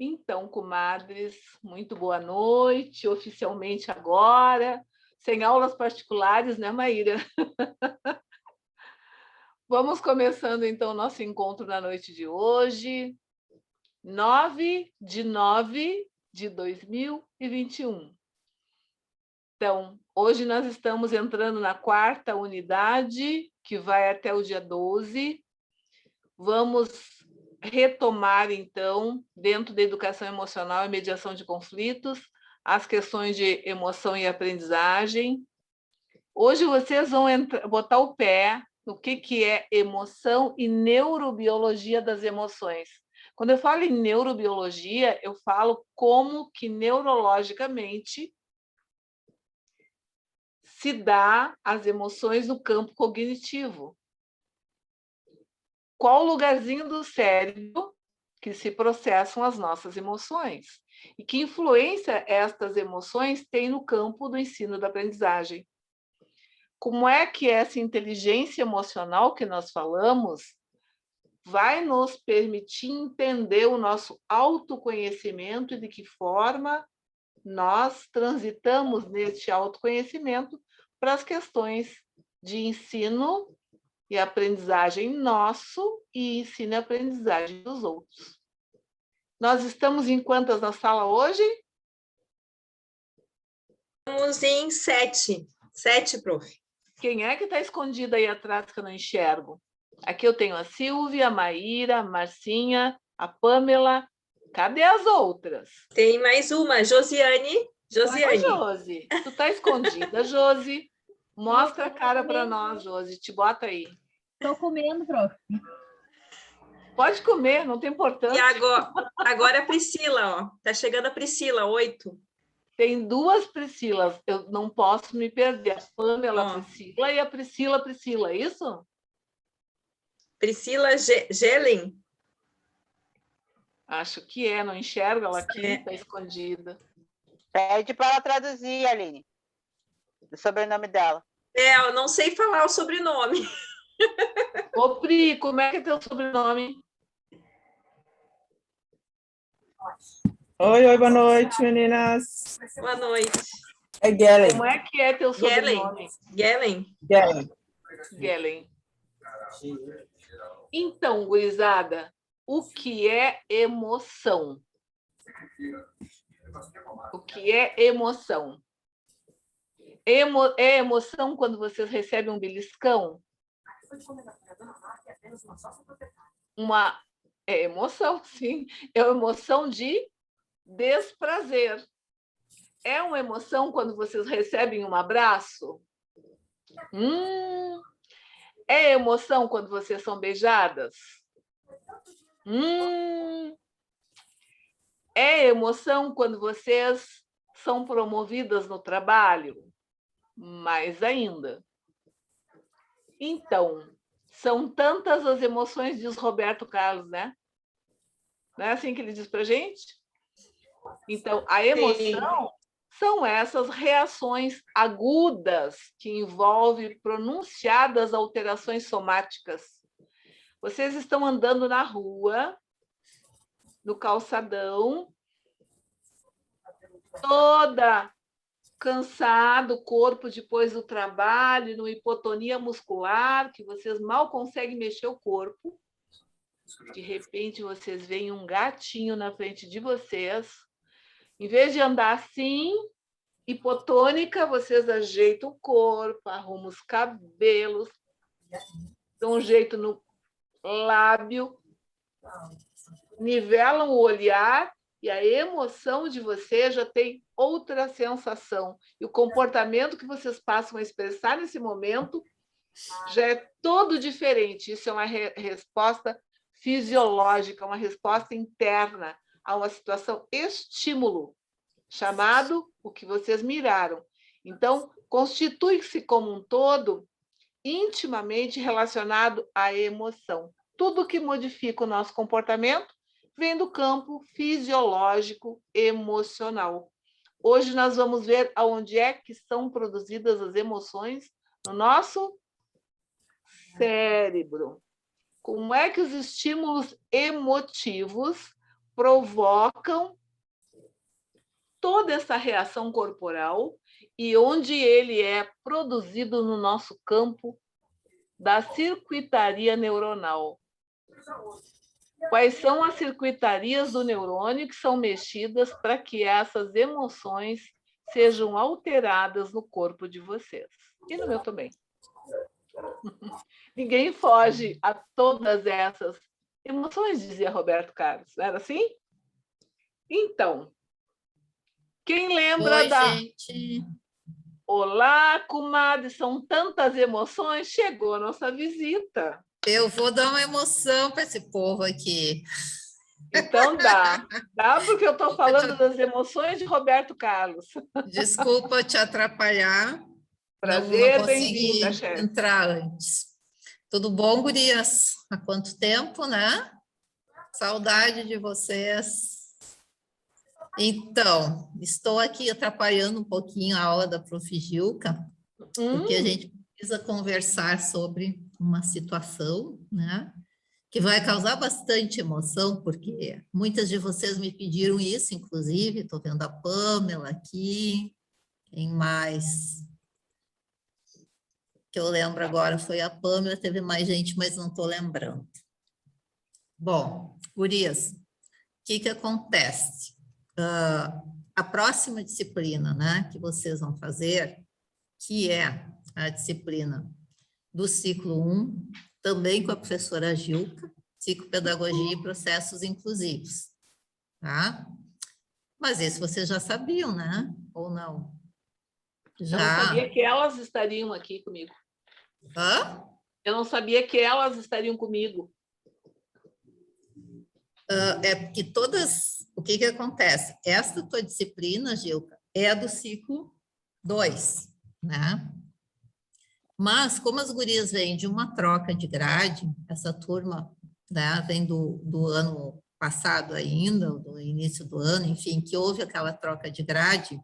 Então, comadres, muito boa noite, oficialmente agora, sem aulas particulares, né, Maíra? Vamos começando, então, nosso encontro na noite de hoje, 9/9/2021. Então, hoje nós estamos entrando na quarta unidade, que vai até o dia 12. Vamos retomar, então, dentro da educação emocional e mediação de conflitos, as questões de emoção e aprendizagem. Hoje vocês vão botar o pé no que é emoção e neurobiologia das emoções. Quando eu falo em neurobiologia, eu falo como que neurologicamente se dá as emoções no campo cognitivo. Qual o lugarzinho do cérebro que se processam as nossas emoções? E que influência estas emoções têm no campo do ensino da aprendizagem? Como é que essa inteligência emocional que nós falamos vai nos permitir entender o nosso autoconhecimento e de que forma nós transitamos neste autoconhecimento para as questões de ensino e aprendizagem nosso e ensino e aprendizagem dos outros. Nós estamos em quantas na sala hoje? Estamos em 7. 7, prof. Quem é que está escondido aí atrás que eu não enxergo? Aqui eu tenho a Silvia, a Maíra, a Marcinha, a Pamela. Cadê as outras? Tem mais uma, Josiane. Oi, Josi. Tu está escondida, Josi? Mostra a cara para nós, Josi. Te bota aí. Estou comendo, prof. Pode comer, não tem importância. E agora a Priscila, ó. Tá chegando a Priscila, 8. Tem duas Priscilas, eu não posso me perder. A Pamela Priscila e a Priscila, é isso? Priscila Gelen. Acho que é, não enxergo ela aqui, está escondida. Pede para ela traduzir, Aline, o sobrenome dela. Eu não sei falar o sobrenome. Ô, Pri, como é que é teu sobrenome? Oi, boa noite, meninas. Boa noite. É Gelen. Como é que é teu sobrenome? Gelen. Então, gurizada, o que é emoção? O que é emoção? É emoção quando vocês recebem um beliscão? É emoção, sim. É uma emoção de desprazer. É uma emoção quando vocês recebem um abraço? É emoção quando vocês são beijadas? É emoção quando vocês são promovidas no trabalho? Mais ainda. Então, são tantas as emoções, diz Roberto Carlos, né? Não é assim que ele diz para a gente? Então, a emoção são essas reações agudas que envolvem pronunciadas alterações somáticas. Vocês estão andando na rua, no calçadão, toda cansado, o corpo depois do trabalho, numa hipotonia muscular, que vocês mal conseguem mexer o corpo. De repente, vocês veem um gatinho na frente de vocês. Em vez de andar assim, hipotônica, vocês ajeitam o corpo, arrumam os cabelos, dão um jeito no lábio, nivelam o olhar e a emoção de vocês já tem outra sensação. E o comportamento que vocês passam a expressar nesse momento já é todo diferente. Isso é uma resposta fisiológica, uma resposta interna a uma situação estímulo, chamado o que vocês miraram. Então, constitui-se como um todo intimamente relacionado à emoção. Tudo que modifica o nosso comportamento vem do campo fisiológico emocional. Hoje nós vamos ver aonde é que são produzidas as emoções no nosso cérebro. Como é que os estímulos emotivos provocam toda essa reação corporal e onde ele é produzido no nosso campo da circuitaria neuronal. Quais são as circuitarias do neurônio que são mexidas para que essas emoções sejam alteradas no corpo de vocês? E no meu também. Ninguém foge a todas essas emoções, dizia Roberto Carlos. Não era assim? Então, quem lembra Oi, da... gente. Olá, comadre, são tantas emoções, chegou a nossa visita. Eu vou dar uma emoção para esse povo aqui. Então dá porque eu estou falando das emoções de Roberto Carlos. Desculpa te atrapalhar. Prazer, não bem-vinda, consegui chefe. entrar antes. Tudo bom, gurias? Há quanto tempo, né? Saudade de vocês. Então, estou aqui atrapalhando um pouquinho a aula da Prof. Gilca, porque a gente precisa conversar sobre uma situação, né, que vai causar bastante emoção, porque muitas de vocês me pediram isso, inclusive, estou vendo a Pamela aqui, quem mais? Que eu lembro agora foi a Pamela, teve mais gente, mas não estou lembrando. Bom, gurias, o que acontece? A próxima disciplina, né, que vocês vão fazer, que é a disciplina do ciclo 1, também com a professora Gilca, Psicopedagogia e Processos Inclusivos, tá? Mas isso vocês já sabiam, né? Ou não? Já. Eu não sabia que elas estariam aqui comigo. Hã? Eu não sabia que elas estariam comigo. É porque todas... O que acontece? Esta tua disciplina, Gilca, é a do ciclo 2, né? Mas, como as gurias vêm de uma troca de grade, essa turma, né, vem do ano passado ainda, do início do ano, enfim, que houve aquela troca de grade,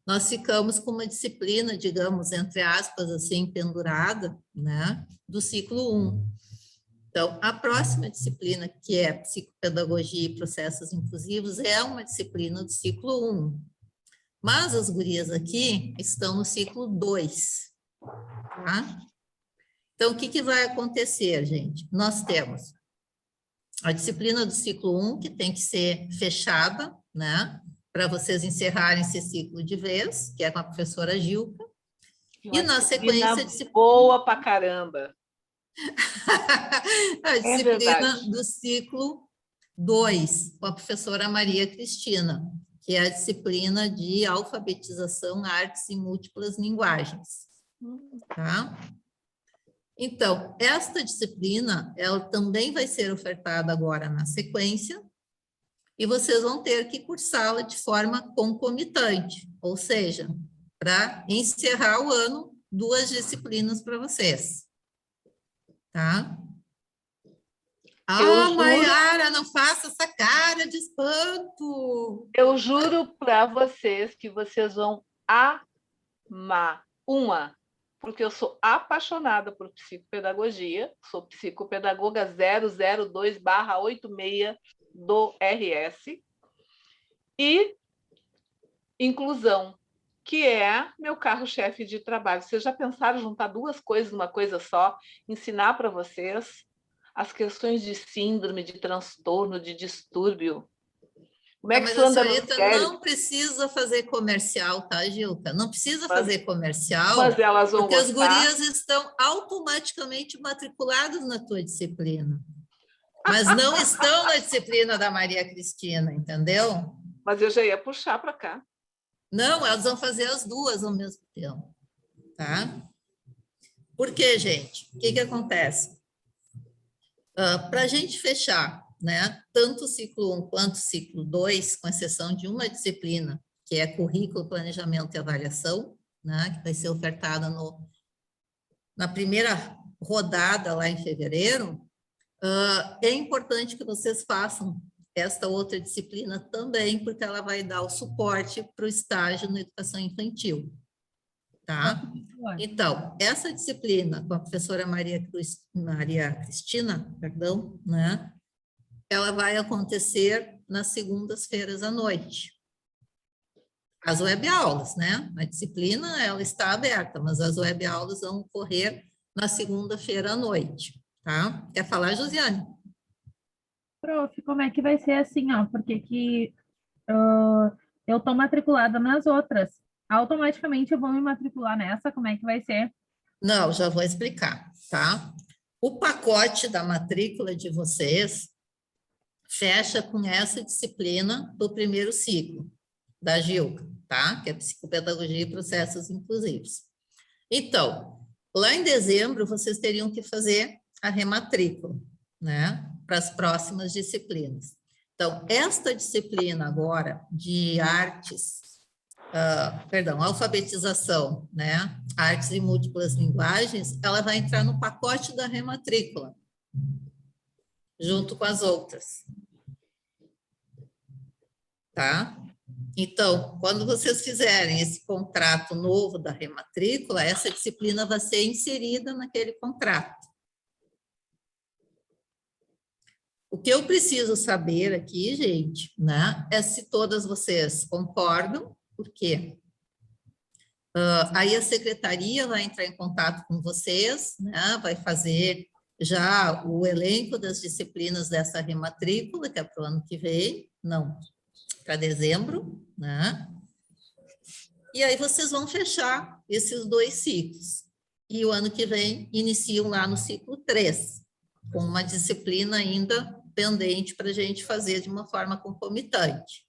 nós ficamos com uma disciplina, digamos, entre aspas, assim, pendurada, né, do ciclo 1. Então, a próxima disciplina, que é Psicopedagogia e Processos Inclusivos, é uma disciplina do ciclo 1. Mas as gurias aqui estão no ciclo 2. Tá? Então, o que vai acontecer, gente? Nós temos a disciplina do ciclo 1, que tem que ser fechada, né? Para vocês encerrarem esse ciclo de vez, que é com a professora Gilca. E na sequência... Boa pra caramba. A disciplina do ciclo 2, com a professora Maria Cristina, que é a disciplina de alfabetização, artes e múltiplas linguagens. Tá? Então, esta disciplina, ela também vai ser ofertada agora na sequência, e vocês vão ter que cursá-la de forma concomitante, ou seja, para encerrar o ano, 2 disciplinas para vocês. Tá? Maiara, não faça essa cara de espanto. Eu juro para vocês que vocês vão amar. Porque eu sou apaixonada por psicopedagogia, sou psicopedagoga 002/86 do RS, e inclusão, que é meu carro-chefe de trabalho. Vocês já pensaram em juntar 2 coisas numa coisa só? Ensinar para vocês as questões de síndrome, de transtorno, de distúrbio. Como é que isso anda no cérebro? Não precisa fazer comercial, tá, Gilca? Não precisa fazer comercial, mas elas vão porque gostar. As gurias estão automaticamente matriculadas na tua disciplina. Mas não estão na disciplina da Maria Cristina, entendeu? Mas eu já ia puxar para cá. Não, elas vão fazer as 2 ao mesmo tempo, tá? Por quê, gente? O que acontece? Para a gente fechar, né, tanto o ciclo 1 quanto o ciclo 2, com exceção de uma disciplina, que é Currículo, Planejamento e Avaliação, né, que vai ser ofertada na primeira rodada lá em fevereiro, é importante que vocês façam esta outra disciplina também, porque ela vai dar o suporte para o estágio na educação infantil. Tá? Então, essa disciplina com a professora Maria Cristina, perdão, né? Ela vai acontecer nas segundas-feiras à noite. As webaulas, né? A disciplina, ela está aberta, mas as webaulas vão ocorrer na segunda-feira à noite, tá? Quer falar, Josiane? Prof, como é que vai ser assim, ó? Porque que eu tô matriculada nas outras. Automaticamente eu vou me matricular nessa? Como é que vai ser? Não, já vou explicar, tá? O pacote da matrícula de vocês fecha com essa disciplina do primeiro ciclo da Gilca, tá? Que é Psicopedagogia e Processos Inclusivos. Então, lá em dezembro, vocês teriam que fazer a rematrícula, né? Para as próximas disciplinas. Então, esta disciplina agora de artes, alfabetização, né? Artes e múltiplas linguagens, ela vai entrar no pacote da rematrícula, junto com as outras. Tá? Então, quando vocês fizerem esse contrato novo da rematrícula, essa disciplina vai ser inserida naquele contrato. O que eu preciso saber aqui, gente, né, é se todas vocês concordam, por quê? Aí a secretaria vai entrar em contato com vocês, né, vai fazer já o elenco das disciplinas dessa rematrícula, que é para o ano que vem, não, para dezembro, né? E aí vocês vão fechar esses 2 ciclos. E o ano que vem iniciam lá no ciclo 3, com uma disciplina ainda pendente para a gente fazer de uma forma concomitante.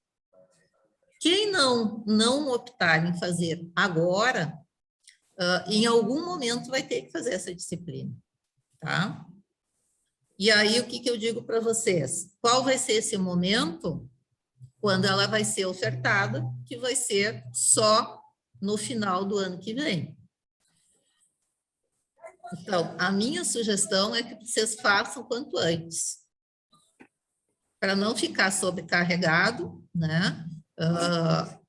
Quem não optar em fazer agora, em algum momento vai ter que fazer essa disciplina, tá? E aí, o que eu digo para vocês? Qual vai ser esse momento? Quando ela vai ser ofertada, que vai ser só no final do ano que vem. Então, a minha sugestão é que vocês façam quanto antes, para não ficar sobrecarregado, né?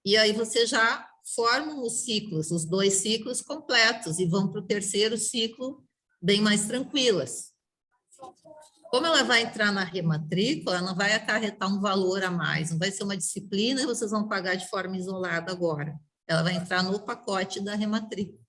E aí vocês já formam os ciclos, os 2 ciclos completos, e vão para o terceiro ciclo bem mais tranquilas. Como ela vai entrar na rematrícula, ela não vai acarretar um valor a mais, não vai ser uma disciplina e vocês vão pagar de forma isolada agora. Ela vai entrar no pacote da rematrícula.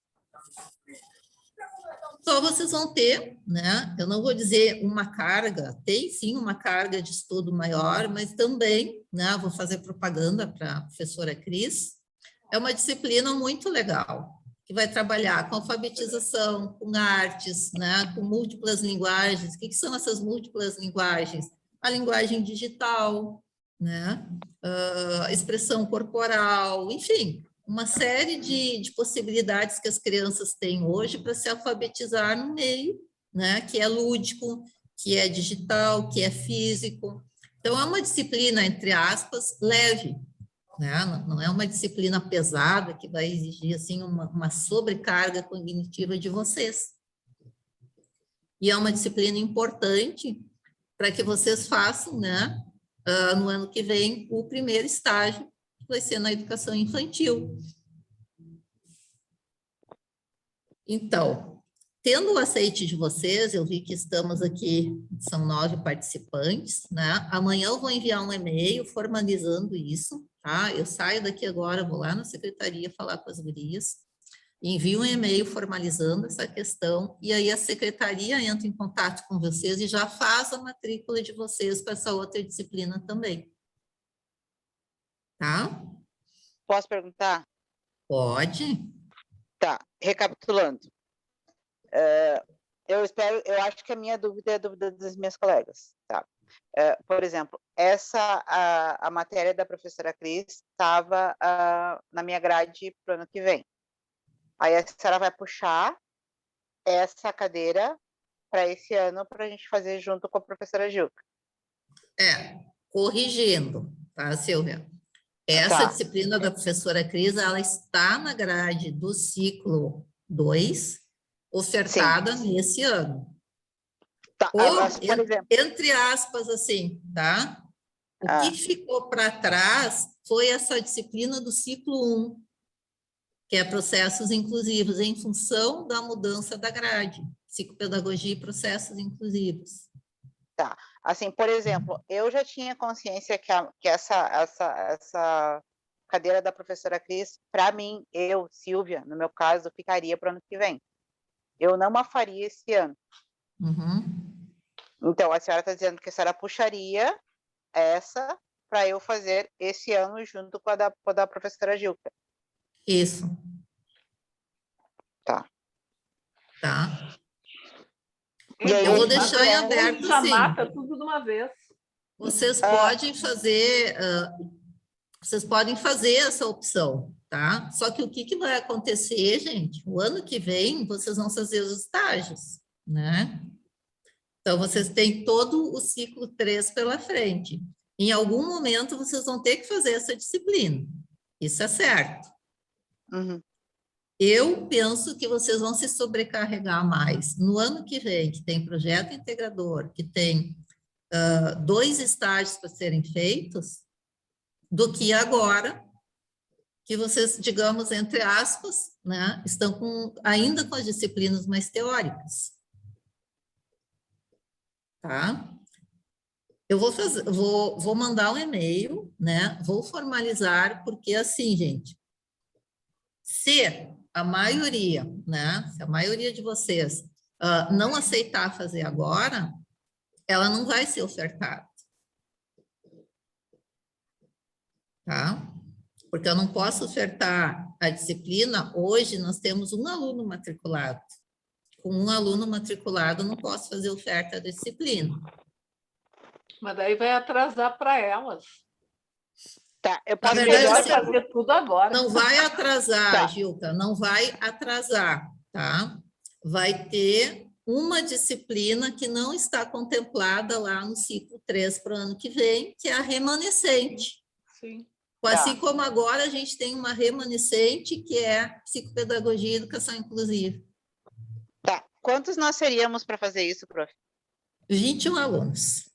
Só vocês vão ter, né? Eu não vou dizer uma carga, tem sim uma carga de estudo maior, mas também, né? Vou fazer propaganda para a professora Cris. É uma disciplina muito legal, que vai trabalhar com alfabetização, com artes, né? Com múltiplas linguagens. O que são essas múltiplas linguagens? A linguagem digital, né? Expressão corporal, enfim, uma série de possibilidades que as crianças têm hoje para se alfabetizar no meio, né, que é lúdico, que é digital, que é físico. Então, é uma disciplina, entre aspas, leve, né? Não é uma disciplina pesada que vai exigir assim, uma sobrecarga cognitiva de vocês. E é uma disciplina importante para que vocês façam, né, no ano que vem, o primeiro estágio, vai ser na educação infantil. Então, tendo o aceite de vocês, eu vi que estamos aqui, são 9 participantes, né? Amanhã eu vou enviar um e-mail formalizando isso, tá? Eu saio daqui agora, vou lá na secretaria falar com as gurias, envio um e-mail formalizando essa questão, e aí a secretaria entra em contato com vocês e já faz a matrícula de vocês para essa outra disciplina também. Tá? Posso perguntar? Pode. Tá, recapitulando. Eu acho que a minha dúvida é a dúvida das minhas colegas, tá? Por exemplo, a matéria da professora Cris estava na minha grade para o ano que vem. Aí a senhora vai puxar essa cadeira para esse ano para a gente fazer junto com a professora Gilca. Corrigindo, tá, Silvia? Essa disciplina da professora Cris, ela está na grade do ciclo 2, ofertada nesse ano. Tá, ou, mas, por exemplo, entre aspas, assim, tá? O que ficou para trás foi essa disciplina do ciclo 1, que é processos inclusivos, em função da mudança da grade, psicopedagogia e processos inclusivos. Tá. Assim, por exemplo, eu já tinha consciência que essa cadeira da professora Cris, para mim, eu, Silvia, no meu caso, ficaria para o ano que vem. Eu não a faria esse ano. Uhum. Então, a senhora está dizendo que a senhora puxaria essa para eu fazer esse ano junto com a da professora Gilca. Isso, Tá. tá? E aí, Eu vou esse deixar em aberto, Já sim. mata tudo de uma vez. Vocês podem fazer, vocês podem fazer essa opção, tá? Só que o que vai acontecer, gente? O ano que vem, vocês vão fazer os estágios, né? Então, vocês têm todo o ciclo 3 pela frente. Em algum momento, vocês vão ter que fazer essa disciplina. Isso é certo. Uhum. Eu penso que vocês vão se sobrecarregar mais. No ano que vem, que tem projeto integrador, que tem 2 estágios para serem feitos, do que agora, que vocês, digamos, entre aspas, né, estão ainda com as disciplinas mais teóricas. Tá? Eu vou mandar um e-mail, né? Vou formalizar, porque assim, gente, se a maioria, né? Se a maioria de vocês não aceitar fazer agora, ela não vai ser ofertada. Tá? Porque eu não posso ofertar a disciplina. Hoje nós temos um aluno matriculado. Com um aluno matriculado, eu não posso fazer oferta da disciplina. Mas daí vai atrasar para elas. Tá, eu Na posso verdade, Melhor você fazer tudo agora. não vai atrasar, Tá. Gilca, não vai atrasar, tá? Vai ter uma disciplina que não está contemplada lá no ciclo 3 para o ano que vem, que é a remanescente. Sim. Assim como agora a gente tem uma remanescente, que é psicopedagogia e educação inclusiva. Tá. Quantos nós seríamos para fazer isso, prof? 21 alunos.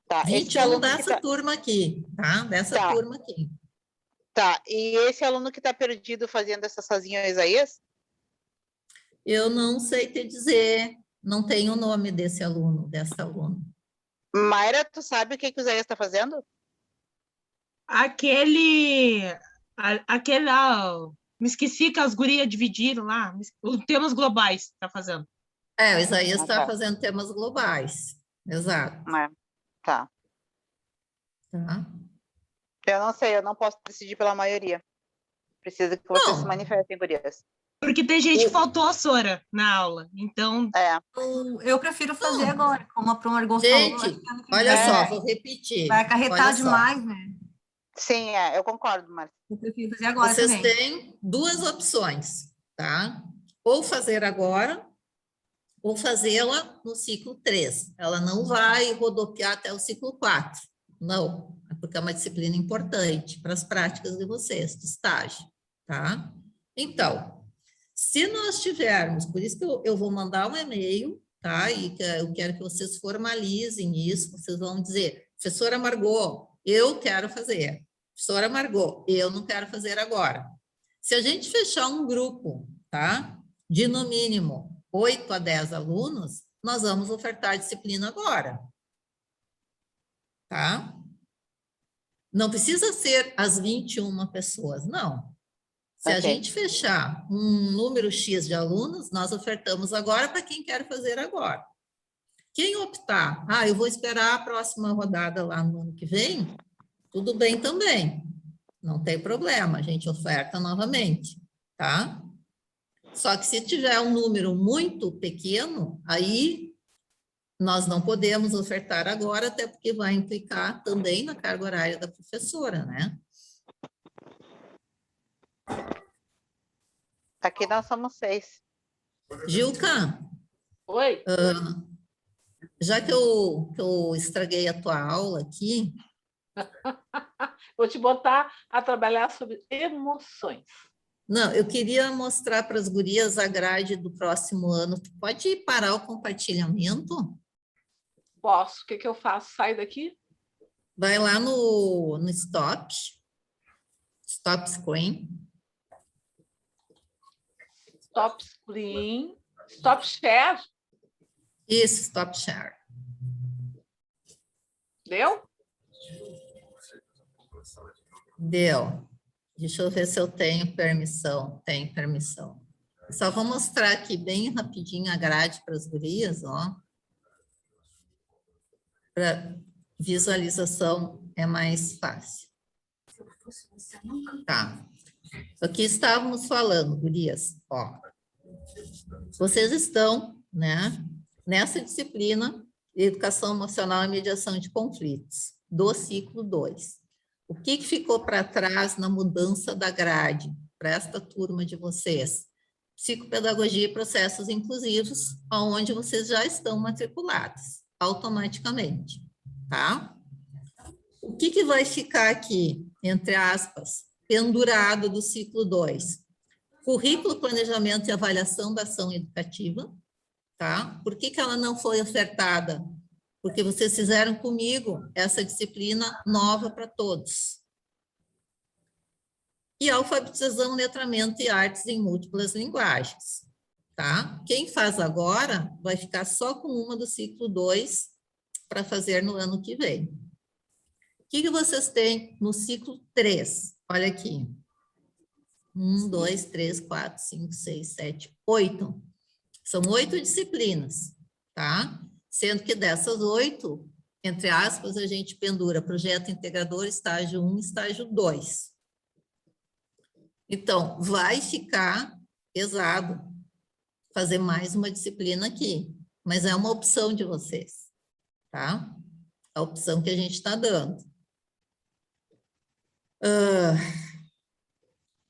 Tá. 21 dessa turma aqui, tá? Dessa turma aqui. Tá. E esse aluno que está perdido fazendo essa sozinho é o Isaías? Eu não sei te dizer, não tenho o nome desse aluno, dessa aluna. Mayra, tu sabe o que o Isaías está fazendo? Aquele lá, me esqueci que as gurias dividiram lá, os temas globais tá fazendo. O Isaías está tá. fazendo temas globais, exato. Tá. Tá. Eu não sei, eu não posso decidir pela maioria. Precisa que vocês se manifestem, gurias. Porque tem gente que faltou a Sora na aula, então... Eu prefiro fazer agora, como a Promargot falou. Gente, olha só, vou repetir. Vai acarretar demais, né? Sim, eu concordo, Marcia. Eu prefiro fazer agora Vocês também. têm 2 opções, tá? Ou fazer agora, ou fazê-la no ciclo 3. Ela não vai rodopiar até o ciclo 4. Não, porque é uma disciplina importante para as práticas de vocês, de estágio, tá? Então, se nós tivermos, por isso que eu vou mandar um e-mail, tá? E eu quero que vocês formalizem isso, vocês vão dizer, professora Margot, eu quero fazer. Professora Margot, eu não quero fazer agora. Se a gente fechar um grupo, tá? De no mínimo 8 a 10 alunos, nós vamos ofertar a disciplina agora. Tá? Não precisa ser as 21 pessoas, não. Se a gente fechar um número X de alunos, nós ofertamos agora para quem quer fazer agora. Quem optar, eu vou esperar a próxima rodada lá no ano que vem, tudo bem também. Não tem problema, a gente oferta novamente, tá? Só que se tiver um número muito pequeno, aí nós não podemos ofertar agora, até porque vai implicar também na carga horária da professora, né? Aqui nós somos 6. Gilca. Oi. Já que eu estraguei a tua aula aqui... Vou te botar a trabalhar sobre emoções. Não, eu queria mostrar para as gurias a grade do próximo ano. Tu pode parar o compartilhamento? Posso. O que eu faço? Sai daqui? Vai lá no stop screen. Stop screen. Stop share. Isso, stop share. Deu? Deu. Deixa eu ver se eu tenho permissão. Tem permissão. Só vou mostrar aqui bem rapidinho a grade para as gurias, ó. Para visualização é mais fácil. Tá. Aqui estávamos falando, gurias, ó. Vocês estão, né, nessa disciplina de Educação Emocional e Mediação de Conflitos, do ciclo 2. O que ficou para trás na mudança da grade para esta turma de vocês? Psicopedagogia e processos inclusivos, onde vocês já estão matriculados automaticamente, tá? O que vai ficar aqui, entre aspas, pendurado do ciclo 2? Currículo, planejamento e avaliação da ação educativa, tá? Por que ela não foi ofertada? Porque vocês fizeram comigo essa disciplina nova para todos. E alfabetização, letramento e artes em múltiplas linguagens, tá? Quem faz agora vai ficar só com uma do ciclo 2 para fazer no ano que vem. O que vocês têm no ciclo 3? Olha aqui. 1, 2, 3, 4, 5, 6, 7, 8. São 8 disciplinas, tá? Sendo que dessas 8, entre aspas, a gente pendura projeto integrador, estágio 1, estágio 2. Então, vai ficar pesado fazer mais uma disciplina aqui, mas é uma opção de vocês, tá? A opção que a gente está dando.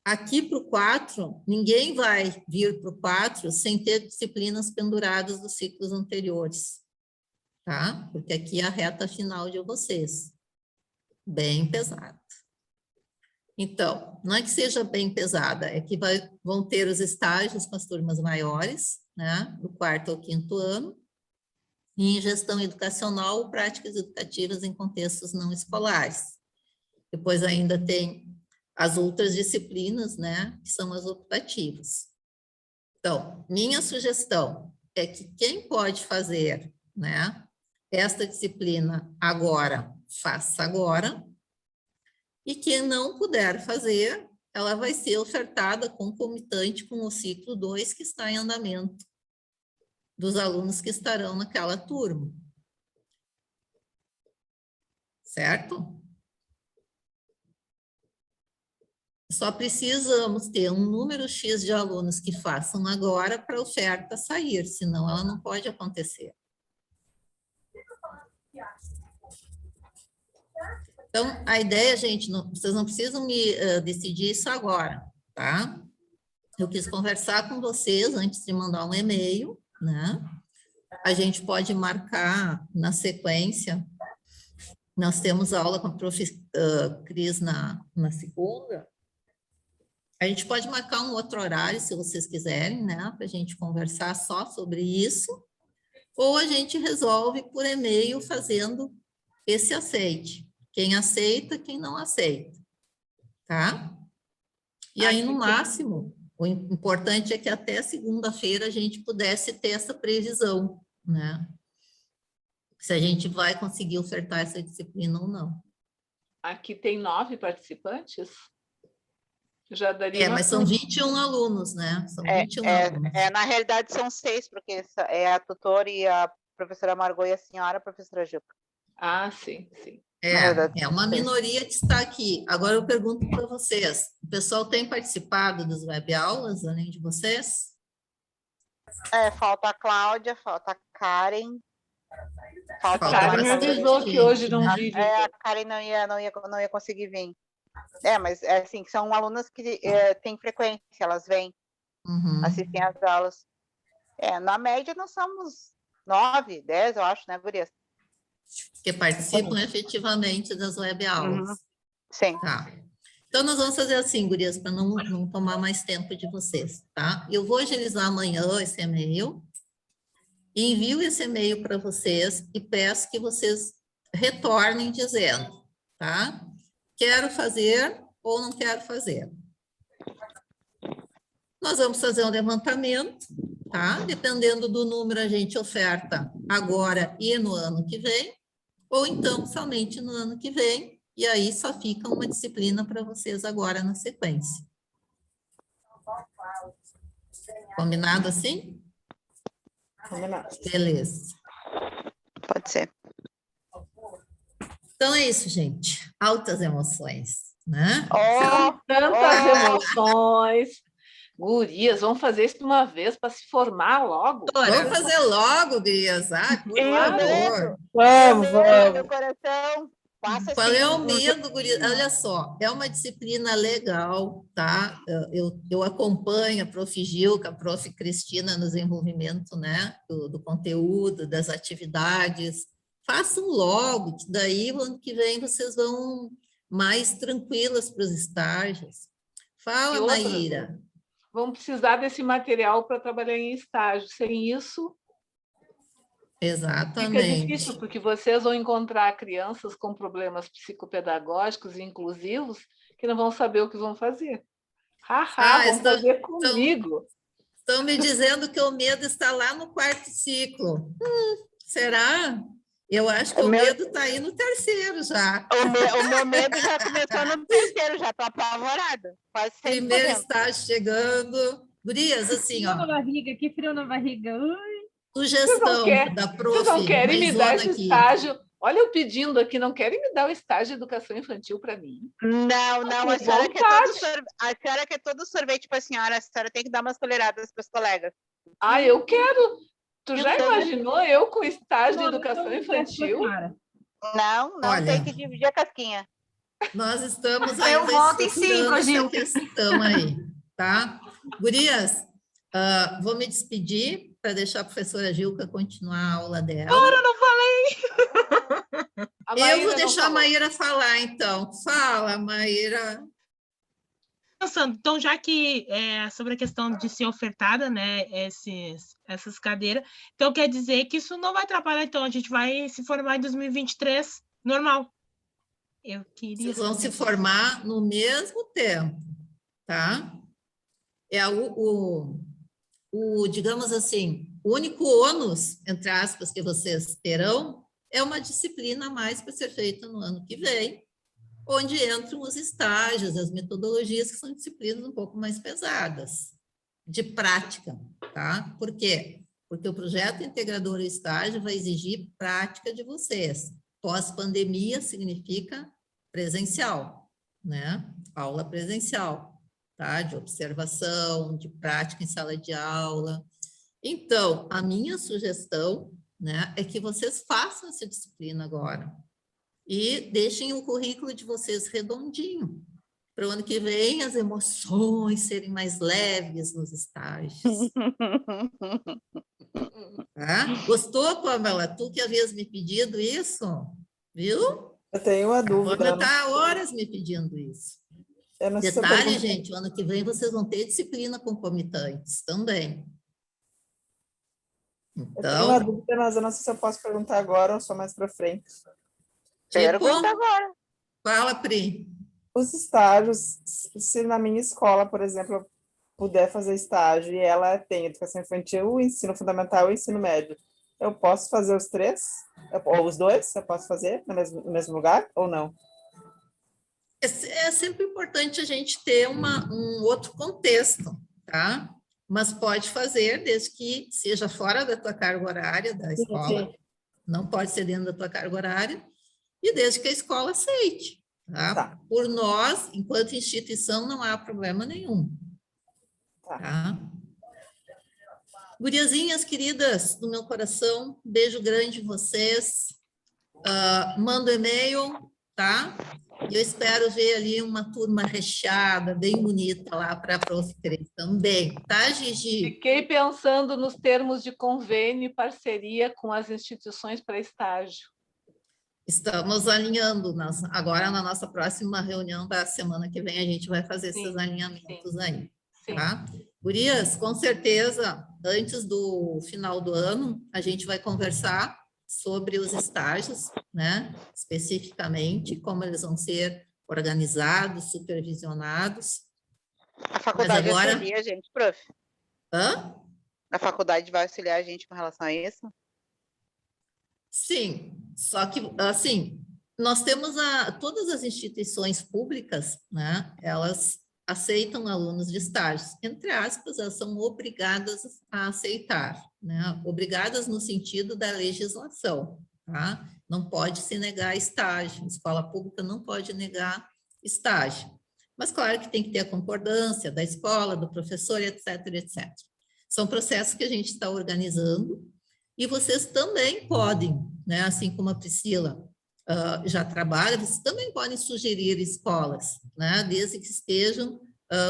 Aqui para o 4, ninguém vai vir para o 4 sem ter disciplinas penduradas dos ciclos anteriores, tá? Porque aqui é a reta final de vocês. Bem pesado. Então, não é que seja bem pesada, é que vão ter os estágios com as turmas maiores, né? Do 4º ao 5º ano, e em gestão educacional, práticas educativas em contextos não escolares. Depois ainda tem as outras disciplinas, né, que são as optativas. Então, minha sugestão é que quem pode fazer, né, esta disciplina agora, faça agora, e quem não puder fazer, ela vai ser ofertada concomitante com o ciclo 2 que está em andamento, dos alunos que estarão naquela turma. Certo? Só precisamos ter um número X de alunos que façam agora para a oferta sair, senão ela não pode acontecer. Então, a ideia, gente, vocês não precisam decidir isso agora, tá? Eu quis conversar com vocês antes de mandar um e-mail, né? A gente pode marcar na sequência. Nós temos aula com a prof. Cris na segunda. A gente pode marcar um outro horário, se vocês quiserem, né? Para a gente conversar só sobre isso. Ou a gente resolve por e-mail fazendo esse aceite. Quem aceita, quem não aceita. Tá? E aí, no máximo, o importante é que até segunda-feira a gente pudesse ter essa previsão, né? Se a gente vai conseguir ofertar essa disciplina ou não. Aqui tem 9 participantes? Já daria mas são 21 alunos, né? São 21 alunos. Na realidade, são 6, porque é a tutora e a professora Margot e a senhora, a professora Juca. Ah, sim, sim. É uma minoria que está aqui. Agora eu pergunto para vocês, o pessoal tem participado das webaulas, além de vocês? Falta a Cláudia, falta a Karen. A Karen me avisou que hoje não vive. A Karen não ia conseguir vir. Mas assim, são alunas que têm frequência, elas vêm, assistem às aulas. Na média, nós somos 9, 10, eu acho, né, gurias? Que participam efetivamente das webaulas. Sim. Tá. Então, nós vamos fazer assim, gurias, para não tomar mais tempo de vocês, tá? Eu vou agilizar amanhã esse e-mail, e envio esse e-mail para vocês e peço que vocês retornem dizendo, tá? Quero fazer ou não quero fazer. Nós vamos fazer um levantamento, tá? Dependendo do número, a gente oferta agora e no ano que vem, ou então somente no ano que vem, e aí só fica uma disciplina para vocês agora na sequência. Combinado assim? Combinado. Beleza. Pode ser. Então é isso, gente. Altas emoções, né? Oh, Tantas emoções. Gurias, vamos fazer isso de uma vez para se formar logo. Vamos fazer logo, Gurias. Ah, por favor. Vamos, meu vamos. coração. Passa Qual é o assim, medo, Gurias? Olha só, é uma disciplina legal, tá? Eu acompanho a Prof. Gilca, a Prof. Cristina no desenvolvimento, né, do conteúdo, das atividades. Façam logo, que daí o ano que vem vocês vão mais tranquilas para os estágios. Fala, E outra, Maíra. Vamos precisar desse material para trabalhar em estágio. Sem isso, fica Exatamente. difícil, porque vocês vão encontrar crianças com problemas psicopedagógicos e inclusivos que não vão saber o que vão fazer. Haha, vão fazer comigo. Estão me dizendo que o medo está lá no quarto ciclo. Será? Eu acho que o medo está aí no terceiro já. o meu medo já começou no terceiro, já estou apavorada. Quase 100%. Primeiro estágio chegando. Gurias, assim, ó. Que frio na barriga. Ui. Sugestão da prof. Vocês não querem me dar esse aqui. estágio? Olha eu pedindo aqui, não querem me dar o estágio de educação infantil para mim? Não, a senhora quer todo sorvete para a senhora tem que dar umas colheradas para os colegas. Ah, eu quero. Tu já imaginou eu com estágio de educação infantil? Não, Olha, tem que dividir a casquinha. Nós estamos Eu ainda voto em 5, Gil. questão aí, tá? Gurias, vou me despedir para deixar a professora Gilca continuar a aula dela. Ora, não falei! Eu vou deixar a Maíra falar, então. Fala, Maíra. Pensando, então, já que é sobre a questão de ser ofertada, né, essas cadeiras, então quer dizer que isso não vai atrapalhar, então a gente vai se formar em 2023 normal. Eu queria. Vocês vão se formar no mesmo tempo, tá? Digamos assim, o único ônus, entre aspas, que vocês terão é uma disciplina a mais para ser feita no ano que vem, onde entram os estágios, as metodologias, que são disciplinas um pouco mais pesadas, de prática, tá? Por quê? Porque o projeto integrador e estágio vai exigir prática de vocês. Pós-pandemia significa presencial, né? Aula presencial, tá? De observação, de prática em sala de aula. Então, a minha sugestão, né, é que vocês façam essa disciplina agora e deixem o currículo de vocês redondinho, para o ano que vem as emoções serem mais leves nos estágios. Tá? Gostou, Pamela? Tu que havias me pedido isso, viu? Eu tenho uma dúvida. Pamela está horas me pedindo isso. Detalhe, gente, o ano que vem vocês vão ter disciplina concomitantes também. Então, eu tenho uma dúvida, mas eu não sei se eu posso perguntar agora ou só mais para frente. Pergunta agora. Fala, Pri. Os estágios, se na minha escola, por exemplo, eu puder fazer estágio e ela tem educação infantil, ensino fundamental e ensino médio, eu posso fazer os três? Ou os dois? Eu posso fazer no mesmo lugar ou não? É sempre importante a gente ter um outro contexto, tá? Mas pode fazer desde que seja fora da tua carga horária da escola. Sim. Não pode ser dentro da tua carga horária. E desde que a escola aceite. Tá? Por nós, enquanto instituição, não há problema nenhum. Tá? Guriazinhas queridas do meu coração, beijo grande em vocês. Manda e-mail, tá? E eu espero ver ali uma turma recheada, bem bonita lá para a Prof. Cris também, tá, Gigi? Fiquei pensando nos termos de convênio e parceria com as instituições para estágio. Estamos alinhando, agora na nossa próxima reunião da semana que vem, a gente vai fazer esses alinhamentos aí, tá? Gurias, com certeza, antes do final do ano, a gente vai conversar sobre os estágios, né? Especificamente, como eles vão ser organizados, supervisionados. A faculdade vai auxiliar a gente, prof? Hã? A faculdade vai auxiliar a gente com relação a isso? Sim. Só que, assim, nós temos todas as instituições públicas, né? Elas aceitam alunos de estágios. Entre aspas, elas são obrigadas a aceitar, né? Obrigadas no sentido da legislação, tá? Não pode se negar estágio. Escola pública não pode negar estágio. Mas, claro que tem que ter a concordância da escola, do professor, etc, etc. São processos que a gente está organizando e vocês também podem, né? Assim como a Priscila já trabalha, vocês também podem sugerir escolas, né? Desde que estejam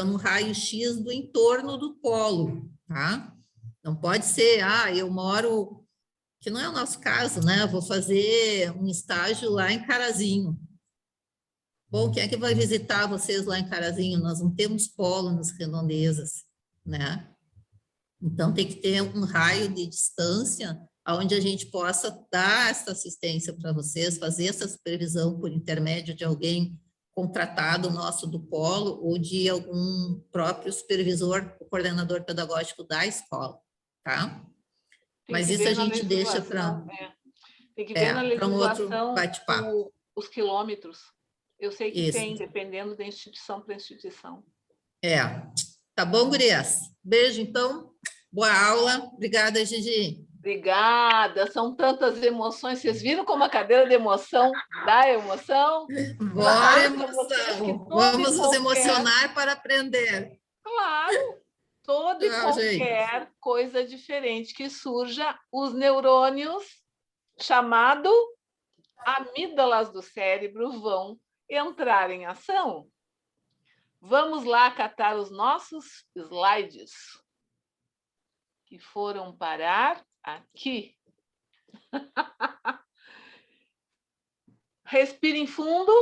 no raio-x do entorno do polo, tá? Não pode ser, eu moro, que não é o nosso caso, né? Vou fazer um estágio lá em Carazinho. Bom, quem é que vai visitar vocês lá em Carazinho? Nós não temos polo nas redondezas, né? Então, tem que ter um raio de distância onde a gente possa dar essa assistência para vocês, fazer essa supervisão por intermédio de alguém contratado nosso do polo ou de algum próprio supervisor, o coordenador pedagógico da escola, tá? Mas isso a gente deixa para... Tem que ver na legislação um bate-papo. Os quilômetros. Eu sei que Isso. tem, dependendo da instituição para instituição. Tá bom, gurias? Beijo, então. Boa aula. Obrigada, Gigi. Obrigada. São tantas emoções. Vocês viram como a cadeira de emoção dá emoção? Bora, emoção. Vamos nos emocionar para aprender. Claro. Toda e qualquer coisa diferente que surja, os neurônios, chamado amígdalas do cérebro, vão entrar em ação. Vamos lá catar os nossos slides, que foram parar aqui. Respirem fundo.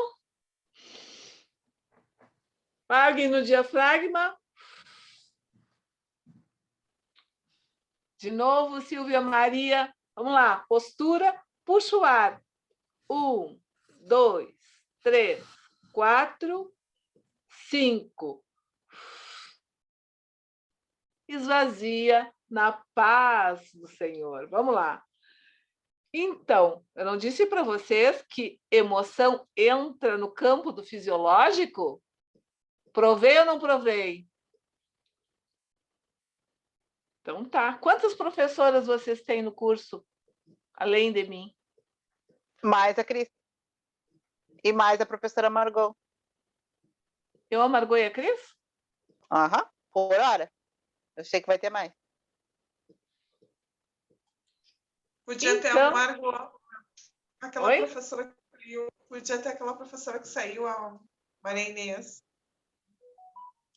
Paguem no diafragma. De novo, Silvia Maria. Vamos lá, postura, puxa o ar. 1, 2, 3, 4, 5. Esvazia na paz do Senhor. Vamos lá. Então, eu não disse para vocês que emoção entra no campo do fisiológico? Provei ou não provei? Então tá. Quantas professoras vocês têm no curso, além de mim? Mais a Cris. E mais a professora Margot. Eu, a Margot e a Cris? Aham, por hora. Eu sei que vai ter mais. Podia ter a Margot, aquela professora que saiu. Podia ter aquela professora que saiu, a Maria Inês.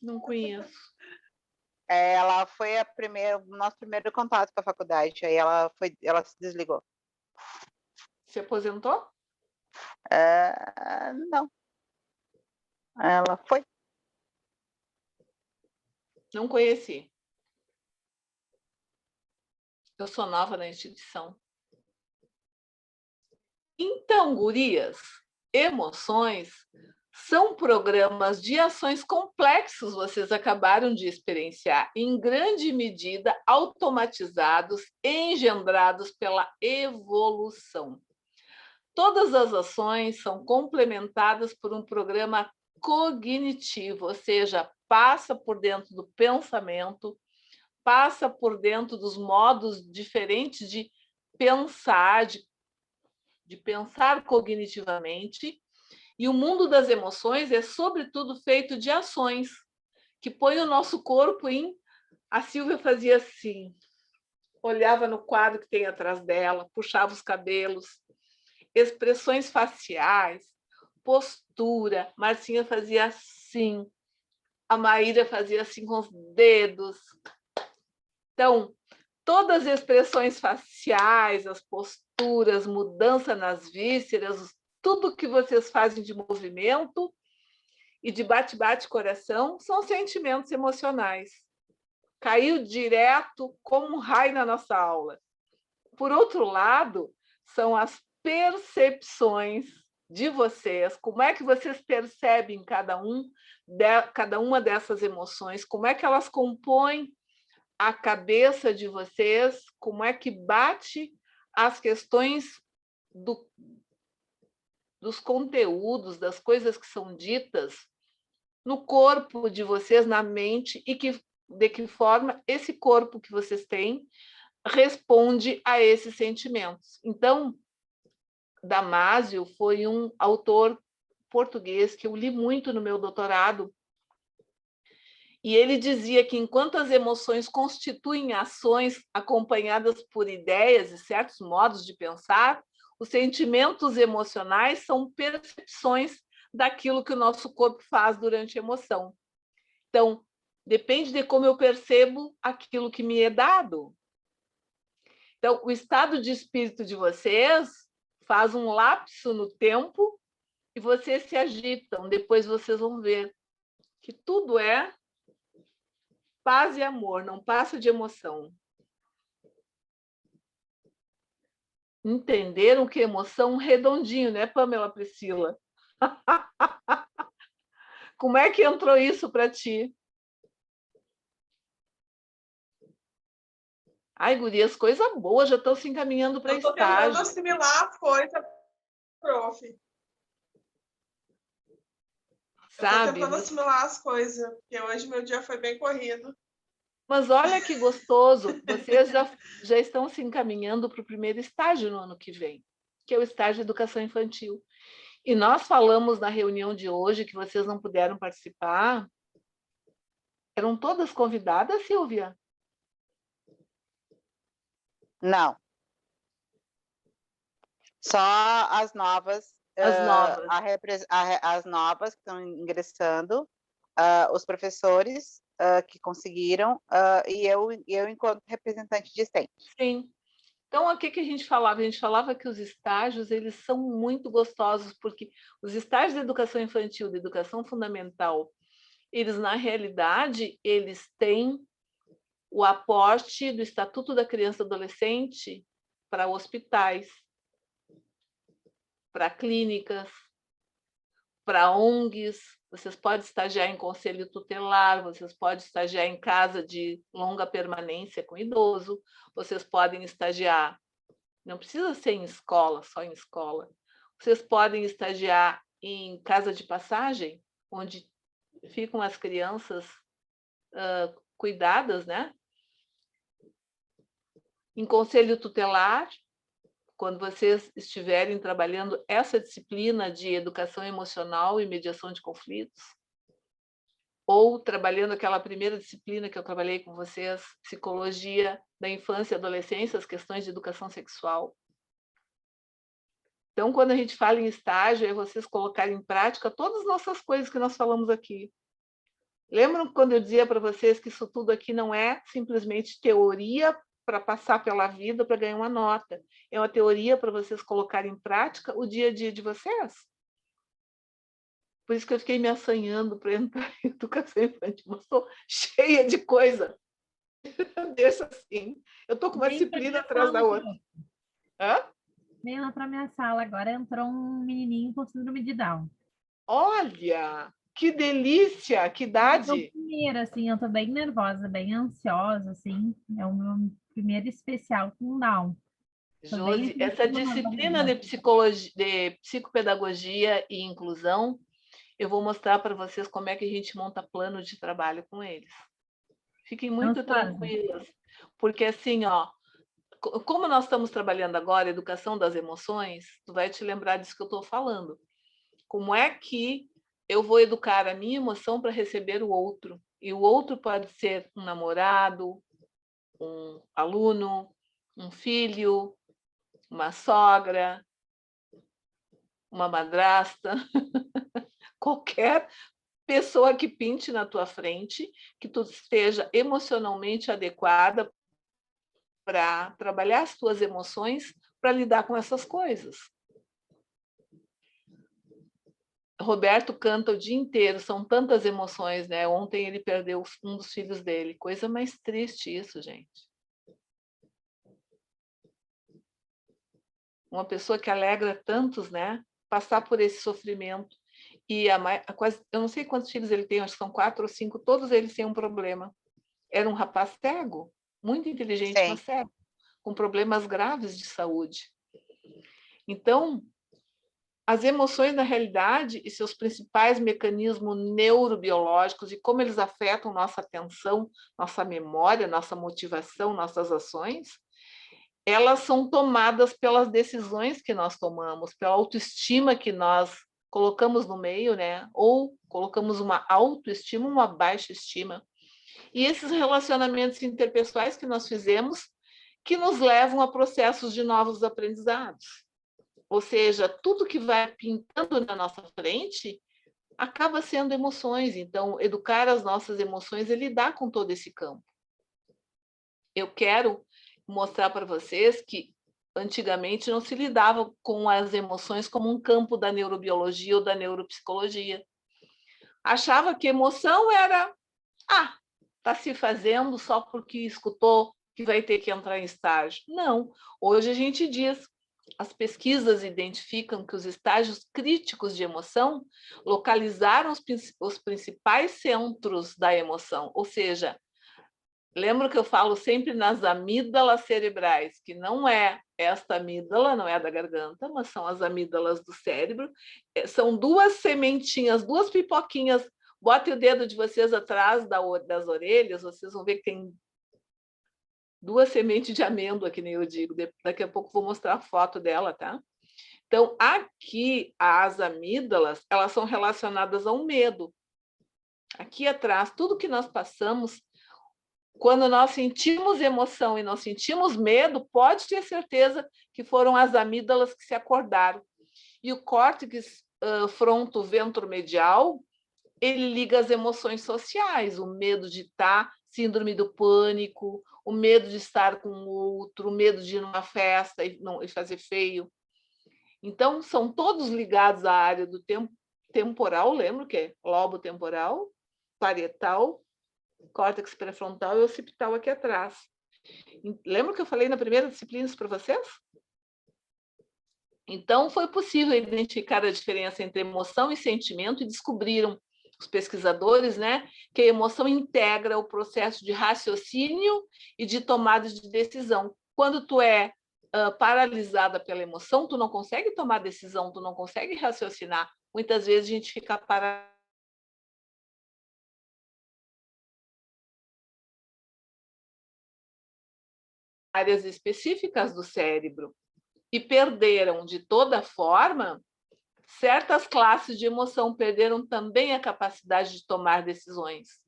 Não conheço. Ela foi o nosso primeiro contato com a faculdade. Aí ela se desligou. Se aposentou? Não. Ela foi. Não conheci. Eu sou nova na instituição. Então, gurias, emoções são programas de ações complexos, vocês acabaram de experienciar, em grande medida automatizados, engendrados pela evolução. Todas as ações são complementadas por um programa cognitivo, ou seja, passa por dentro do pensamento, passa por dentro dos modos diferentes de pensar, de pensar cognitivamente. E o mundo das emoções é, sobretudo, feito de ações, que põe o nosso corpo em... A Silvia fazia assim, olhava no quadro que tem atrás dela, puxava os cabelos, expressões faciais, postura. Marcinha fazia assim, a Maíra fazia assim com os dedos. Então, todas as expressões faciais, as posturas, mudança nas vísceras, tudo que vocês fazem de movimento e de bate-bate coração são sentimentos emocionais. Caiu direto como um raio na nossa aula. Por outro lado, são as percepções de vocês, como é que vocês percebem cada uma dessas emoções, como é que elas compõem a cabeça de vocês, como é que bate as questões dos conteúdos, das coisas que são ditas no corpo de vocês, na mente, e de que forma esse corpo que vocês têm responde a esses sentimentos. Então, Damásio foi um autor português que eu li muito no meu doutorado, e ele dizia que enquanto as emoções constituem ações acompanhadas por ideias e certos modos de pensar, os sentimentos emocionais são percepções daquilo que o nosso corpo faz durante a emoção. Então, depende de como eu percebo aquilo que me é dado. Então, o estado de espírito de vocês faz um lapso no tempo e vocês se agitam. Depois vocês vão ver que tudo é paz e amor, não passa de emoção. Entenderam que emoção redondinho, né, Pamela Priscila? Como é que entrou isso para ti? Ai, gurias, coisa boa, já estão se encaminhando para estágio. Eu estou tentando assimilar a coisa, prof. Sabe? Estou tentando assimilar as coisas, porque hoje meu dia foi bem corrido. Mas olha que gostoso, vocês já estão se encaminhando para o primeiro estágio no ano que vem, que é o estágio de educação infantil. E nós falamos na reunião de hoje que vocês não puderam participar. Eram todas convidadas, Silvia? Não. Só as novas. As novas. As novas que estão ingressando, os professores que conseguiram, e eu enquanto representante discente. Sim. Então, o que a gente falava? A gente falava que os estágios eles são muito gostosos, porque os estágios de educação infantil, de educação fundamental, eles, na realidade, eles têm o aporte do Estatuto da Criança e Adolescente para hospitais, para clínicas, para ONGs. Vocês podem estagiar em conselho tutelar, vocês podem estagiar em casa de longa permanência com idoso, vocês podem estagiar, não precisa ser em escola, só em escola, vocês podem estagiar em casa de passagem, onde ficam as crianças cuidadas, né? Em conselho tutelar, quando vocês estiverem trabalhando essa disciplina de educação emocional e mediação de conflitos, ou trabalhando aquela primeira disciplina que eu trabalhei com vocês, psicologia da infância e adolescência, as questões de educação sexual. Então, quando a gente fala em estágio, é vocês colocarem em prática todas as nossas coisas que nós falamos aqui. Lembram quando eu dizia para vocês que isso tudo aqui não é simplesmente teoria para passar pela vida para ganhar uma nota. É uma teoria para vocês colocarem em prática o dia a dia de vocês. Por isso que eu fiquei me assanhando para entrar em educação infantil. Mas estou cheia de coisa. Deixa assim. Eu estou com uma disciplina atrás da outra. Hã? Vem lá para minha sala. Agora entrou um menininho com síndrome de Down. Olha! Que delícia! Que idade? Primeiro, assim, eu tô bem nervosa, bem ansiosa, assim. É o meu primeiro especial com Down. Josi, essa disciplina de psicologia, de psicopedagogia e inclusão, eu vou mostrar para vocês como é que a gente monta plano de trabalho com eles. Fiquem muito tranquilos, porque assim, ó, como nós estamos trabalhando agora, educação das emoções, tu vai te lembrar disso que eu estou falando. Como é que eu vou educar a minha emoção para receber o outro? E o outro pode ser um namorado, um aluno, um filho, uma sogra, uma madrasta, qualquer pessoa que pinte na tua frente, que tu esteja emocionalmente adequada para trabalhar as tuas emoções, para lidar com essas coisas. Roberto canta o dia inteiro, são tantas emoções, né? Ontem ele perdeu um dos filhos dele. Coisa mais triste isso, gente. Uma pessoa que alegra tantos, né? Passar por esse sofrimento. E quase, eu não sei quantos filhos ele tem, acho que são 4 ou 5, todos eles têm um problema. Era um rapaz cego, muito inteligente, mas cego, com problemas graves de saúde. Então, as emoções, na realidade, e seus principais mecanismos neurobiológicos e como eles afetam nossa atenção, nossa memória, nossa motivação, nossas ações, elas são tomadas pelas decisões que nós tomamos, pela autoestima que nós colocamos no meio, né? Ou colocamos uma autoestima, uma baixa estima. E esses relacionamentos interpessoais que nós fizemos, que nos levam a processos de novos aprendizados. Ou seja, tudo que vai pintando na nossa frente acaba sendo emoções. Então, educar as nossas emoções é lidar com todo esse campo. Eu quero mostrar para vocês que antigamente não se lidava com as emoções como um campo da neurobiologia ou da neuropsicologia. Achava que emoção era, está se fazendo só porque escutou que vai ter que entrar em estágio. Não, hoje a gente diz, as pesquisas identificam que os estágios críticos de emoção localizaram os principais centros da emoção, ou seja, lembra que eu falo sempre nas amígdalas cerebrais, que não é esta amígdala, não é da garganta, mas são as amígdalas do cérebro. São duas sementinhas, duas pipoquinhas. Bote o dedo de vocês atrás das orelhas, vocês vão ver que tem duas sementes de amêndoa, que nem eu digo. Daqui a pouco vou mostrar a foto dela, tá? Então, aqui, as amígdalas, elas são relacionadas ao medo. Aqui atrás, tudo que nós passamos, quando nós sentimos emoção e nós sentimos medo, pode ter certeza que foram as amígdalas que se acordaram. E o córtex fronto-ventromedial, ele liga as emoções sociais, o medo de estar, síndrome do pânico, o medo de estar com o outro, o medo de ir numa festa e fazer feio. Então, são todos ligados à área do temporal, lembra que é lobo temporal, parietal, córtex pré-frontal e occipital aqui atrás. Lembra que eu falei na primeira disciplina isso para vocês? Então, foi possível identificar a diferença entre emoção e sentimento e descobriram os pesquisadores, né, que a emoção integra o processo de raciocínio e de tomada de decisão. Quando tu é paralisada pela emoção, tu não consegue tomar decisão, tu não consegue raciocinar. Muitas vezes a gente fica paralisada. Áreas específicas do cérebro e perderam de toda forma. Certas classes de emoção perderam também a capacidade de tomar decisões.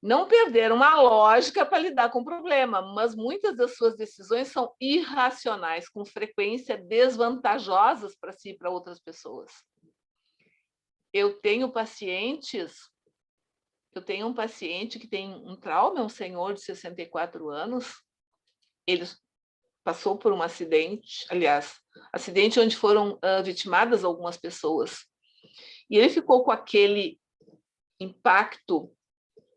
Não perderam a lógica para lidar com o problema, mas muitas das suas decisões são irracionais, com frequência desvantajosas para si e para outras pessoas. Eu tenho um paciente que tem um trauma, um senhor de 64 anos, ele passou por um acidente, aliás, acidente onde foram vitimadas algumas pessoas. E ele ficou com aquele impacto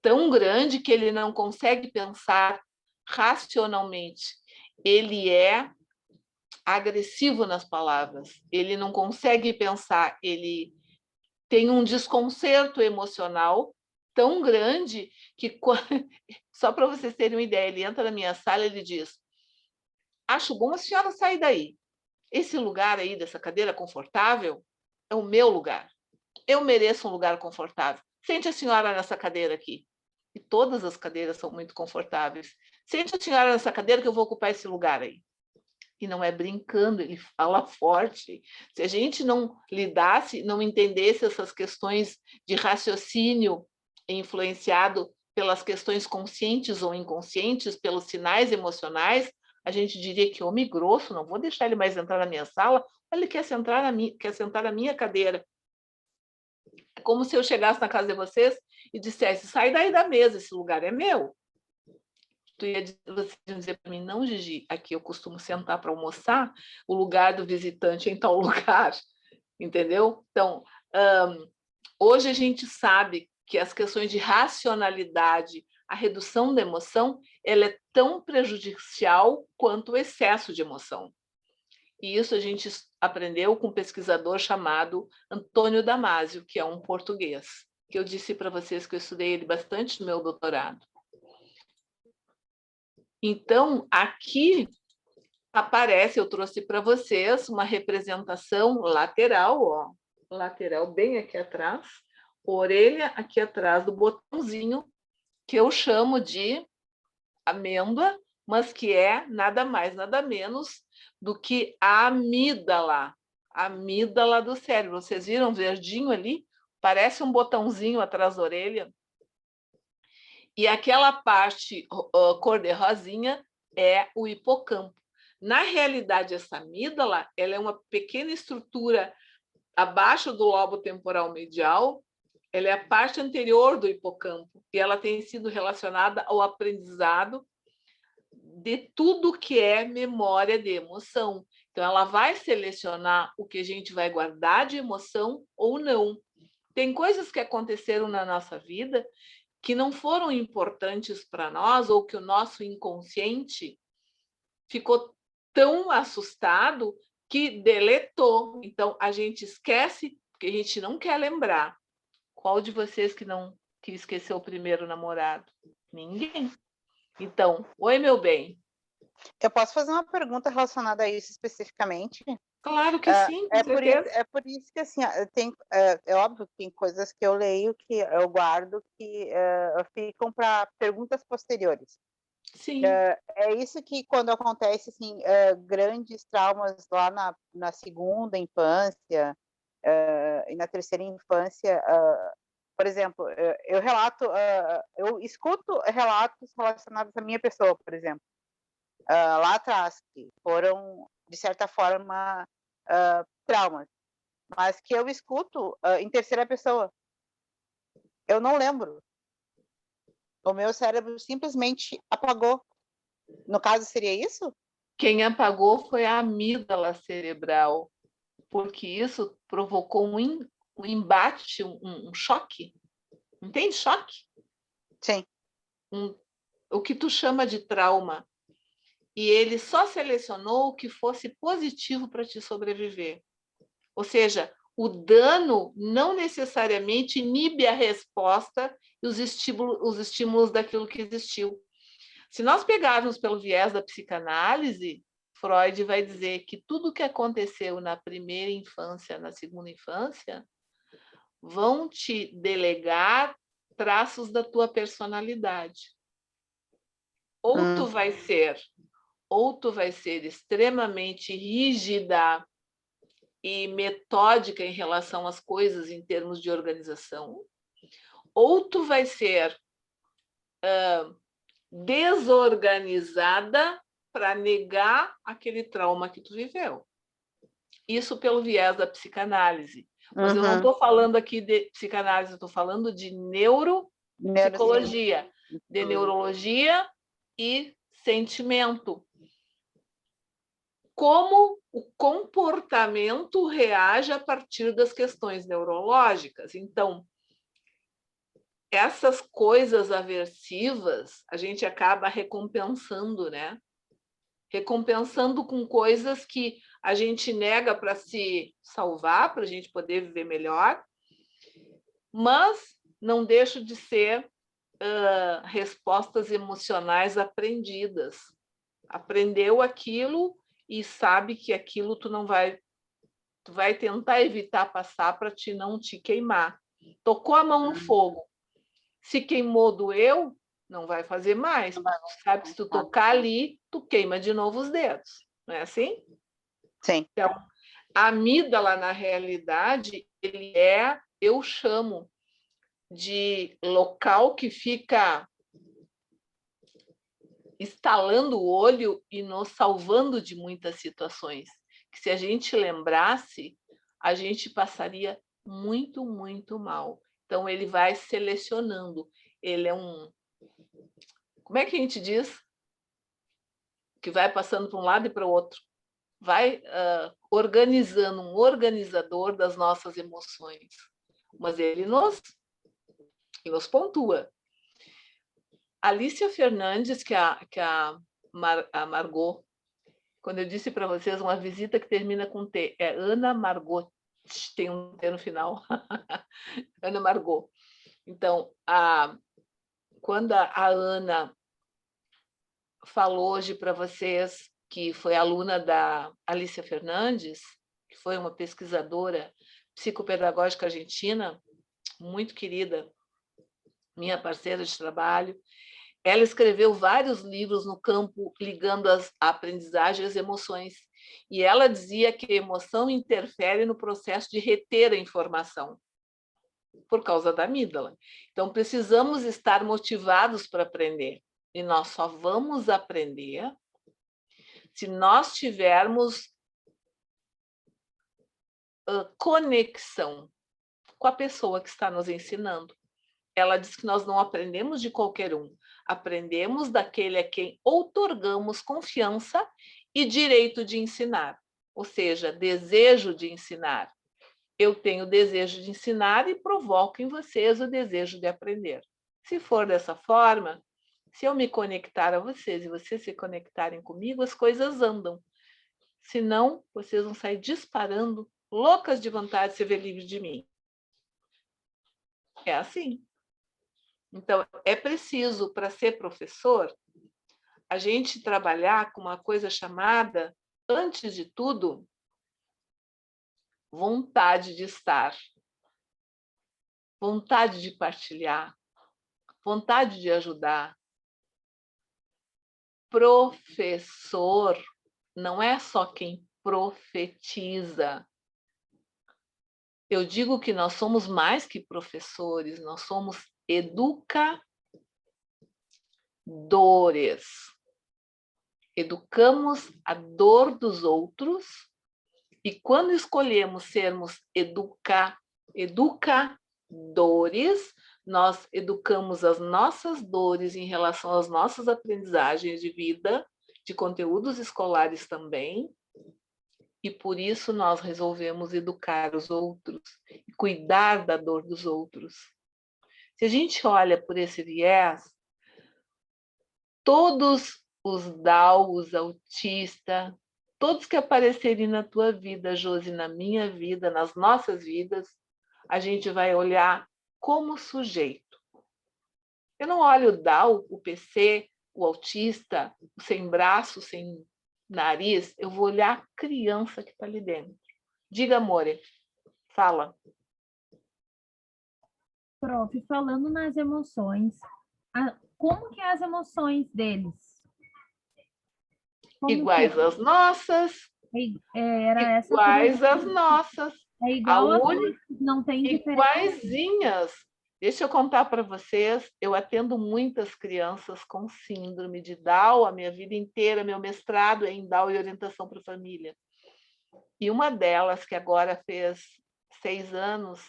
tão grande que ele não consegue pensar racionalmente. Ele é agressivo nas palavras, ele não consegue pensar, ele tem um desconcerto emocional tão grande que, só para vocês terem uma ideia, ele entra na minha sala e ele diz: acho bom a senhora sair daí. Esse lugar aí, dessa cadeira confortável, é o meu lugar. Eu mereço um lugar confortável. Sente a senhora nessa cadeira aqui. E todas as cadeiras são muito confortáveis. Sente a senhora nessa cadeira que eu vou ocupar esse lugar aí. E não é brincando, ele fala forte. Se a gente não lidasse, não entendesse essas questões de raciocínio influenciado pelas questões conscientes ou inconscientes, pelos sinais emocionais, a gente diria que homem grosso, não vou deixar ele mais entrar na minha sala, ele quer sentar na minha cadeira. É como se eu chegasse na casa de vocês e dissesse: sai daí da mesa, esse lugar é meu. Vocês iam dizer para mim: não, Gigi, aqui eu costumo sentar para almoçar, o lugar do visitante é em tal lugar, entendeu? Então, hoje a gente sabe que as questões de racionalidade, a redução da emoção, ela é tão prejudicial quanto o excesso de emoção. E isso a gente aprendeu com um pesquisador chamado Antônio Damasio, que é um português, que eu disse para vocês que eu estudei ele bastante no meu doutorado. Então, aqui aparece, eu trouxe para vocês uma representação lateral, ó, lateral bem aqui atrás, orelha aqui atrás do botãozinho, que eu chamo de amêndoa, mas que é nada mais, nada menos do que a amígdala do cérebro. Vocês viram verdinho ali? Parece um botãozinho atrás da orelha. E aquela parte cor de rosinha é o hipocampo. Na realidade, essa amígdala, ela é uma pequena estrutura abaixo do lobo temporal medial, ela é a parte anterior do hipocampo, e ela tem sido relacionada ao aprendizado de tudo que é memória de emoção. Então, ela vai selecionar o que a gente vai guardar de emoção ou não. Tem coisas que aconteceram na nossa vida que não foram importantes para nós, ou que o nosso inconsciente ficou tão assustado que deletou. Então, a gente esquece, porque a gente não quer lembrar. Qual de vocês que esqueceu o primeiro namorado? Ninguém. Então, oi, meu bem. Eu posso fazer uma pergunta relacionada a isso especificamente? Claro que sim, com certeza. É por isso que, assim, é óbvio que tem coisas que eu leio, que eu guardo, que ficam para perguntas posteriores. Sim. É isso que, quando acontece, assim, grandes traumas lá na segunda infância e na terceira infância, por exemplo, eu escuto relatos relacionados à minha pessoa, por exemplo, lá atrás, que foram, de certa forma, traumas, mas que eu escuto em terceira pessoa. Eu não lembro. O meu cérebro simplesmente apagou. No caso, seria isso? Quem apagou foi a amígdala cerebral, porque isso provocou um embate, um choque. Entende? Choque? Sim. O que tu chama de trauma. E ele só selecionou o que fosse positivo para te sobreviver. Ou seja, o dano não necessariamente inibe a resposta e os estímulos daquilo que existiu. Se nós pegarmos pelo viés da psicanálise, Freud vai dizer que tudo que aconteceu na primeira infância, na segunda infância, vão te delegar traços da tua personalidade. Ou tu vai ser extremamente rígida e metódica em relação às coisas em termos de organização, ou tu vai ser desorganizada para negar aquele trauma que tu viveu. Isso pelo viés da psicanálise. Mas eu não estou falando aqui de psicanálise, eu estou falando de neuropsicologia, de neurologia e sentimento. Como o comportamento reage a partir das questões neurológicas. Então, essas coisas aversivas, a gente acaba recompensando, né? Recompensando com coisas que a gente nega para se salvar, para a gente poder viver melhor, mas não deixam de ser respostas emocionais aprendidas. Aprendeu aquilo e sabe que aquilo tu vai tentar evitar passar para não te queimar. Tocou a mão no fogo, se queimou, doeu, não vai fazer mais. Tu sabe que se tu tocar ali, tu queima de novo os dedos. Não é assim? Sim. Então, a amígdala, na realidade, ele eu chamo de local que fica estalando o olho e nos salvando de muitas situações. Que se a gente lembrasse, a gente passaria muito, muito mal. Então, ele vai selecionando. Ele é como é que a gente diz? Que vai passando para um lado e para o outro. Vai organizando, um organizador das nossas emoções. Mas ele nos pontua. Alicia Fernandes, que a Margot, quando eu disse para vocês uma visita que termina com T, é Ana Margot, tem um T no final. Ana Margot. Então, quando a Ana falou hoje para vocês que foi aluna da Alicia Fernandes, que foi uma pesquisadora psicopedagógica argentina, muito querida, minha parceira de trabalho. Ela escreveu vários livros no campo ligando a aprendizagem e as emoções. E ela dizia que a emoção interfere no processo de reter a informação, por causa da amígdala. Então, precisamos estar motivados para aprender. E nós só vamos aprender se nós tivermos conexão com a pessoa que está nos ensinando. Ela diz que nós não aprendemos de qualquer um, aprendemos daquele a quem outorgamos confiança e direito de ensinar, ou seja, desejo de ensinar. Eu tenho desejo de ensinar e provoco em vocês o desejo de aprender. Se for dessa forma, se eu me conectar a vocês e vocês se conectarem comigo, as coisas andam. Senão, vocês vão sair disparando, loucas de vontade de se ver livre de mim. É assim. Então, é preciso, para ser professor, a gente trabalhar com uma coisa chamada, antes de tudo, vontade de estar, vontade de partilhar, vontade de ajudar. Professor não é só quem profetiza. Eu digo que nós somos mais que professores, nós somos educadores. Educamos a dor dos outros e quando escolhemos sermos educadores, nós educamos as nossas dores em relação às nossas aprendizagens de vida, de conteúdos escolares também, e por isso nós resolvemos educar os outros e cuidar da dor dos outros. Se a gente olha por esse viés, todos os Down, os autistas, todos que aparecerem na tua vida, Josi, na minha vida, nas nossas vidas, a gente vai olhar como sujeito. Eu não olho o Down, o PC, o autista, o sem braço, sem nariz, eu vou olhar a criança que está ali dentro. Diga, Amore, fala. Prof, falando nas emoções, como que é as emoções deles? Como iguais às nossas. Era essa iguais às nossas. É igual a única, não tem diferença. Iguaizinhas. Deixa eu contar para vocês, eu atendo muitas crianças com síndrome de Down a minha vida inteira, meu mestrado é em Down e orientação para a família. E uma delas, que agora fez 6 anos,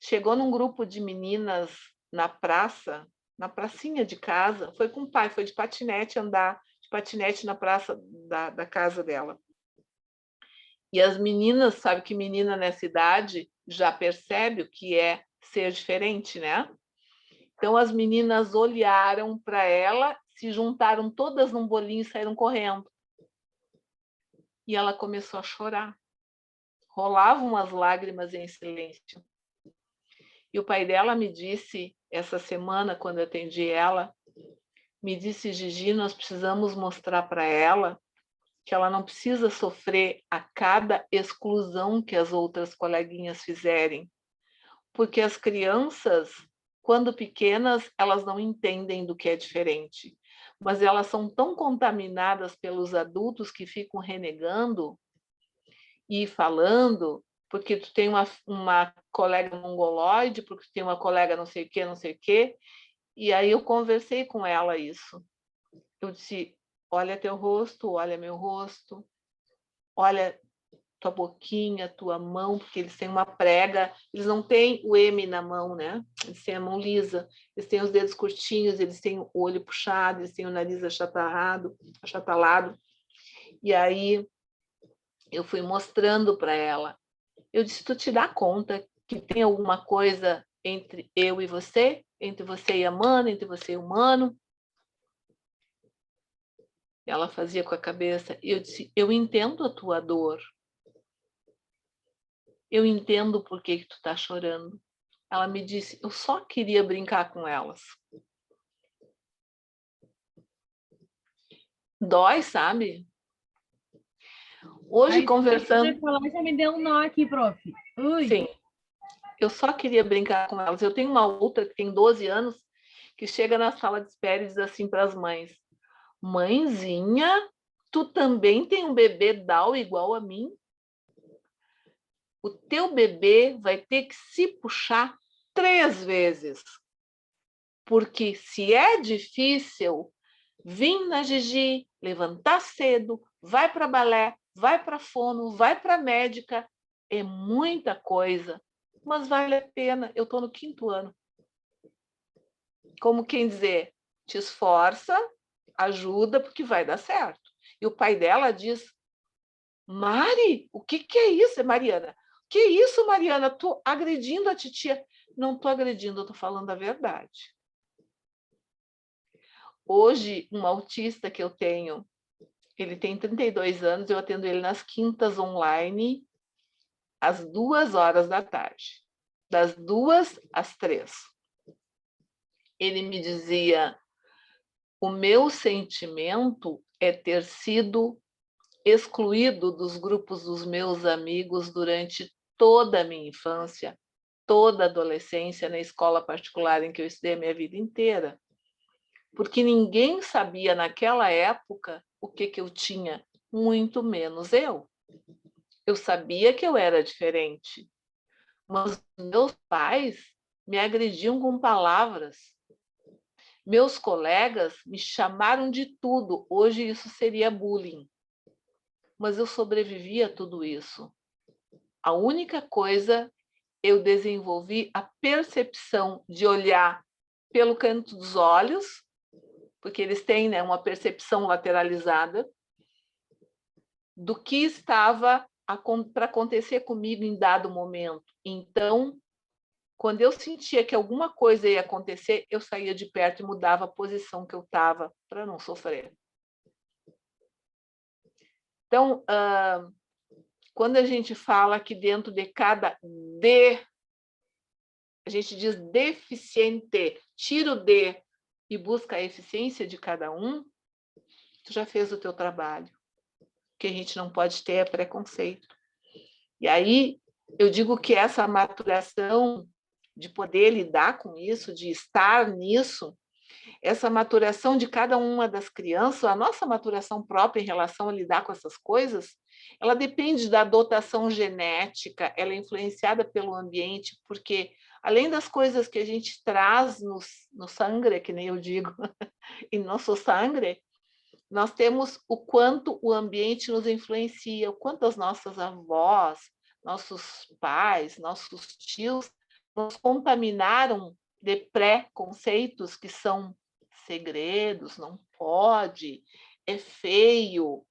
chegou num grupo de meninas na praça, na pracinha de casa, foi com o pai, foi de patinete andar, de patinete na praça da casa dela. E as meninas, sabe que menina nessa idade já percebe o que é ser diferente, né? Então as meninas olharam para ela, se juntaram todas num bolinho e saíram correndo. E ela começou a chorar. Rolavam as lágrimas em silêncio. E o pai dela me disse, essa semana, quando eu atendi ela, me disse, Gigi, nós precisamos mostrar para ela que ela não precisa sofrer a cada exclusão que as outras coleguinhas fizerem. Porque as crianças, quando pequenas, elas não entendem do que é diferente. Mas elas são tão contaminadas pelos adultos que ficam renegando e falando, porque tu tem uma colega mongoloide, porque tu tem uma colega não sei o quê. E aí eu conversei com ela isso. Eu disse, olha teu rosto, olha meu rosto, olha tua boquinha, tua mão, porque eles têm uma prega, eles não têm o M na mão, né? Eles têm a mão lisa, eles têm os dedos curtinhos, eles têm o olho puxado, eles têm o nariz achatalado. E aí eu fui mostrando para ela. Eu disse, tu te dá conta que tem alguma coisa entre eu e você? Entre você e a Mana, entre você e o humano? Ela fazia com a cabeça. E eu disse, eu entendo a tua dor. Eu entendo por que tu está chorando. Ela me disse, eu só queria brincar com elas. Dói, sabe? Hoje, Aí, conversando... Você falar, já me deu um nó aqui, prof. Ui. Sim. Eu só queria brincar com elas. Eu tenho uma outra que tem 12 anos, que chega na sala de espera e diz assim para as mães: mãezinha, tu também tem um bebê Down igual a mim? O teu bebê vai ter que se puxar 3 vezes. Porque se é difícil vir na Gigi, levantar cedo, vai para balé, vai para fono, vai para médica, é muita coisa, mas vale a pena. Eu estou no 5º ano. Como quem dizer, te esforça, ajuda, porque vai dar certo. E o pai dela diz: Mari, o que é isso? É Mariana. Que isso, Mariana? Estou agredindo a titia. Não estou agredindo, eu estou falando a verdade. Hoje, um autista que eu tenho, ele tem 32 anos, eu atendo ele nas quintas online, às 2h da tarde, das 2 às 3. Ele me dizia: o meu sentimento é ter sido excluído dos grupos dos meus amigos durante toda a minha infância, toda a adolescência, na escola particular em que eu estudei a minha vida inteira. Porque ninguém sabia naquela época o que eu tinha, muito menos eu. Eu sabia que eu era diferente, mas meus pais me agrediam com palavras. Meus colegas me chamaram de tudo. Hoje isso seria bullying. Mas eu sobrevivi a tudo isso. A única coisa, eu desenvolvi a percepção de olhar pelo canto dos olhos, porque eles têm, né, uma percepção lateralizada do que estava para acontecer comigo em dado momento. Então, quando eu sentia que alguma coisa ia acontecer, eu saía de perto e mudava a posição que eu estava para não sofrer. Então, quando a gente fala que dentro de cada D, a gente diz deficiente, tira o D e busca a eficiência de cada um, tu já fez o teu trabalho. O que a gente não pode ter é preconceito. E aí, eu digo que essa maturação de poder lidar com isso, de estar nisso, essa maturação de cada uma das crianças, a nossa maturação própria em relação a lidar com essas coisas, ela depende da dotação genética, ela é influenciada pelo ambiente, porque além das coisas que a gente traz no sangue, que nem eu digo, em nosso sangue, nós temos o quanto o ambiente nos influencia, o quanto as nossas avós, nossos pais, nossos tios nos contaminaram de pré-conceitos que são segredos, não pode, é feio,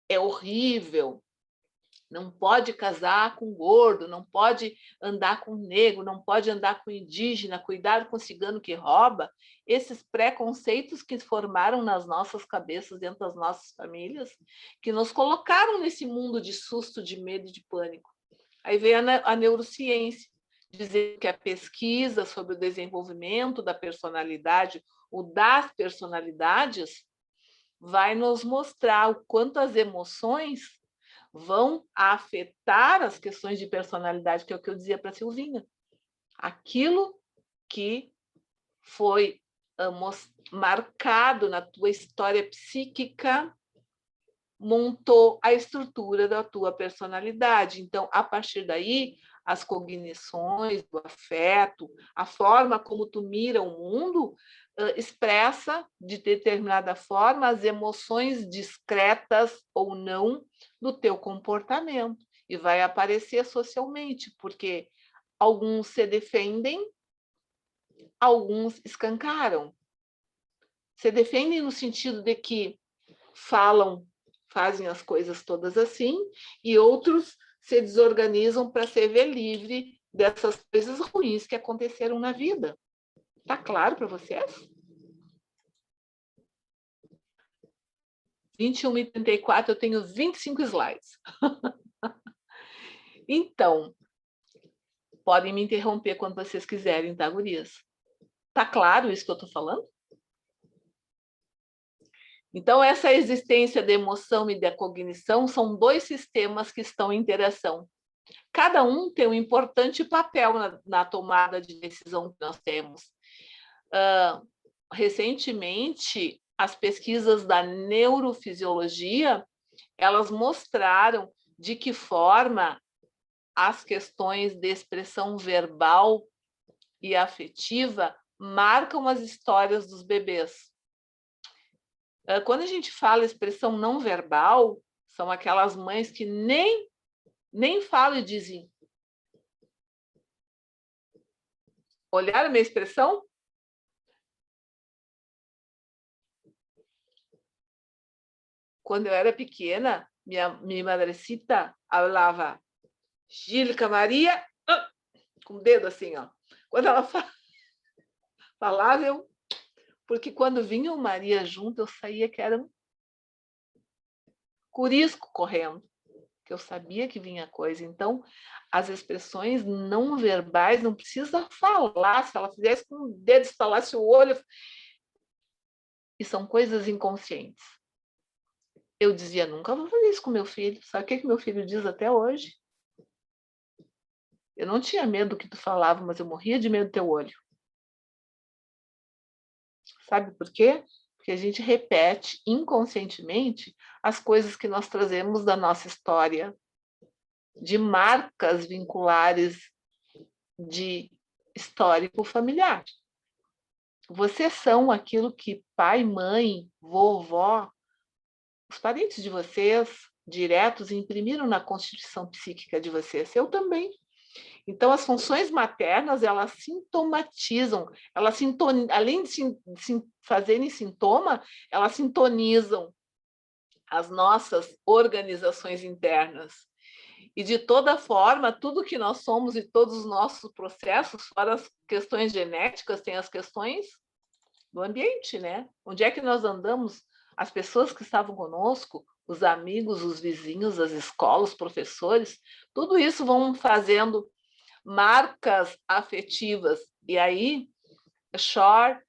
é horrível, não pode casar com gordo, não pode andar com negro, não pode andar com indígena, cuidado com cigano que rouba. Esses preconceitos que formaram nas nossas cabeças, dentro das nossas famílias, que nos colocaram nesse mundo de susto, de medo e de pânico. Aí vem a neurociência, dizer que a pesquisa sobre o desenvolvimento da personalidade, ou das personalidades, vai nos mostrar o quanto as emoções vão afetar as questões de personalidade, que é o que eu dizia para a Silvinha. Aquilo que foi marcado na tua história psíquica montou a estrutura da tua personalidade. Então, a partir daí, as cognições, o afeto, a forma como tu mira o mundo, expressa de determinada forma as emoções discretas ou não do teu comportamento e vai aparecer socialmente, porque alguns se defendem, alguns escancaram. Se defendem no sentido de que fazem as coisas todas assim, e outros se desorganizam para se ver livre dessas coisas ruins que aconteceram na vida. Está claro para vocês? 21h34, eu tenho 25 slides. Então, podem me interromper quando vocês quiserem, tá, gurias? Está claro isso que eu estou falando? Então, essa existência da emoção e da cognição são dois sistemas que estão em interação. Cada um tem um importante papel na tomada de decisão que nós temos. Recentemente, as pesquisas da neurofisiologia, elas mostraram de que forma as questões de expressão verbal e afetiva marcam as histórias dos bebês. Quando a gente fala expressão não verbal, são aquelas mães que nem falam e dizem. Olharam a minha expressão? Quando eu era pequena, minha madrecita falava Gílica Maria, com o dedo assim, ó. Quando ela falava, porque quando vinha o Maria junto, eu saía que era um curisco correndo, que eu sabia que vinha coisa. Então, as expressões não verbais não precisa falar, se ela fizesse com o dedo, estalasse o olho, e são coisas inconscientes. Eu dizia, nunca vou fazer isso com meu filho. Sabe o que meu filho diz até hoje? Eu não tinha medo do que tu falava, mas eu morria de medo do teu olho. Sabe por quê? Porque a gente repete inconscientemente as coisas que nós trazemos da nossa história, de marcas vinculares de histórico familiar. Vocês são aquilo que pai, mãe, vovó, os parentes de vocês, diretos, imprimiram na constituição psíquica de vocês. Eu também. Então, as funções maternas, elas sintomatizam, além de fazerem sintoma, elas sintonizam as nossas organizações internas. E, de toda forma, tudo que nós somos e todos os nossos processos, fora as questões genéticas, tem as questões do ambiente, né? Onde é que nós andamos? As pessoas que estavam conosco, os amigos, os vizinhos, as escolas, os professores, tudo isso vão fazendo marcas afetivas. E aí, Shore,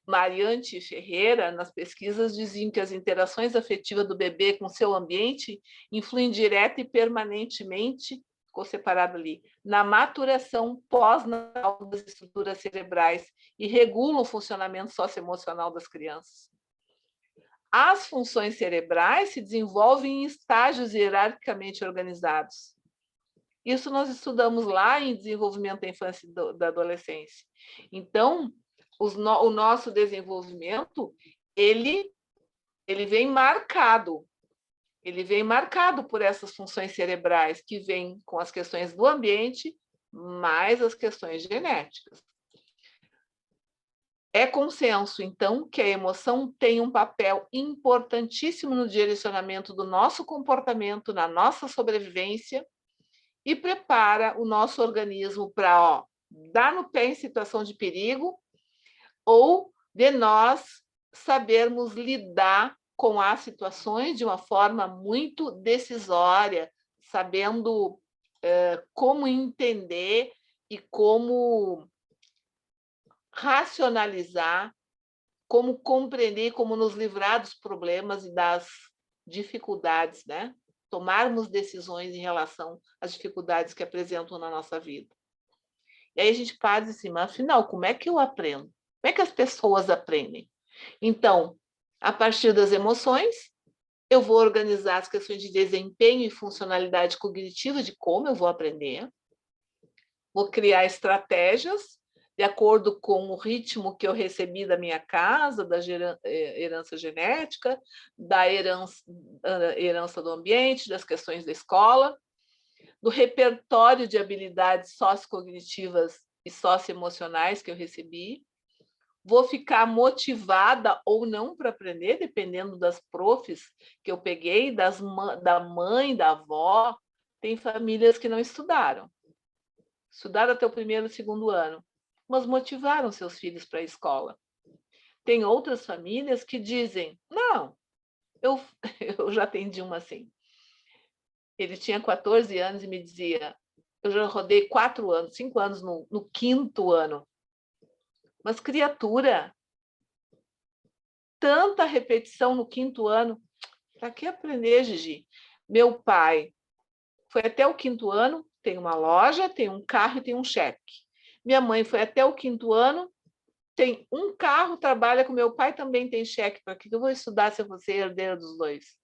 Mariante e Ferreira, nas pesquisas, diziam que as interações afetivas do bebê com seu ambiente influem direta e permanentemente, ficou separado ali, na maturação pós-natal das estruturas cerebrais e regulam o funcionamento socioemocional das crianças. As funções cerebrais se desenvolvem em estágios hierarquicamente organizados. Isso nós estudamos lá em desenvolvimento da infância e da adolescência. Então, o nosso desenvolvimento, ele vem marcado. Ele vem marcado por essas funções cerebrais que vêm com as questões do ambiente, mais as questões genéticas. É consenso, então, que a emoção tem um papel importantíssimo no direcionamento do nosso comportamento, na nossa sobrevivência, e prepara o nosso organismo para dar no pé em situação de perigo ou de nós sabermos lidar com as situações de uma forma muito decisória, sabendo como entender e como racionalizar, como compreender, como nos livrar dos problemas e das dificuldades, né? Tomarmos decisões em relação às dificuldades que apresentam na nossa vida. E aí a gente para assim, mas afinal, como é que eu aprendo? Como é que as pessoas aprendem? Então, a partir das emoções, eu vou organizar as questões de desempenho e funcionalidade cognitiva de como eu vou aprender. Vou criar estratégias de acordo com o ritmo que eu recebi da minha casa, da herança genética, da herança do ambiente, das questões da escola, do repertório de habilidades sociocognitivas e socioemocionais que eu recebi. Vou ficar motivada ou não para aprender, dependendo das profs que eu peguei, da mãe, da avó. Tem famílias que não estudaram. Estudaram até o primeiro e segundo ano, mas motivaram seus filhos para a escola. Tem outras famílias que dizem, não, eu já atendi uma assim. Ele tinha 14 anos e me dizia, eu já rodei 4 anos, 5 anos no 5º ano. Mas, criatura, tanta repetição no 5º ano. Para que aprender, Gigi? Meu pai foi até o 5º ano, tem uma loja, tem um carro e tem um cheque. Minha mãe foi até o 5º ano, tem um carro, trabalha com meu pai, também tem cheque. Para que eu vou estudar se eu vou ser herdeira dos dois?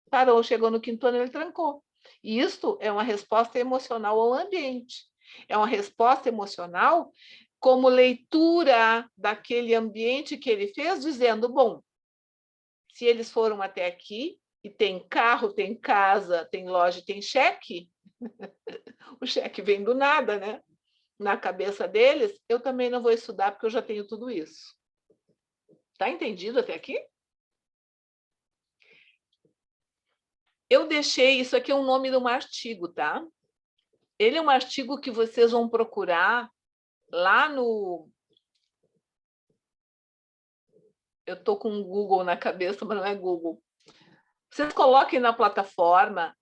Parou, chegou no 5º ano, ele trancou. E isto é uma resposta emocional ao ambiente. É uma resposta emocional como leitura daquele ambiente que ele fez, dizendo, bom, se eles foram até aqui, e tem carro, tem casa, tem loja, tem cheque, o cheque vem do nada, né? Na cabeça deles, eu também não vou estudar porque eu já tenho tudo isso. Tá entendido até aqui? Eu deixei, isso aqui é um nome de um artigo, tá? Ele é um artigo que vocês vão procurar lá no... Eu estou com o Google na cabeça, mas não é Google. Vocês coloquem na plataforma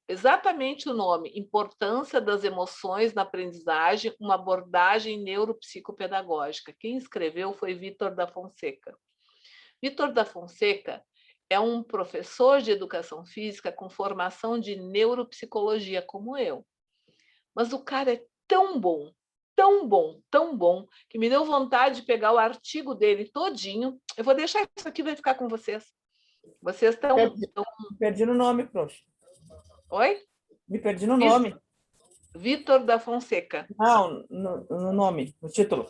exatamente o nome, Importância das Emoções na Aprendizagem, uma abordagem neuropsicopedagógica. Quem escreveu foi Vítor da Fonseca. Vítor da Fonseca é um professor de educação física com formação de neuropsicologia, como eu. Mas o cara é tão bom, tão bom, tão bom, que me deu vontade de pegar o artigo dele todinho. Eu vou deixar isso aqui, vai ficar com vocês. Vocês estão... Perdi no nome, prof. Oi? Me perdi no nome. Vítor da Fonseca. Não, no nome, no título.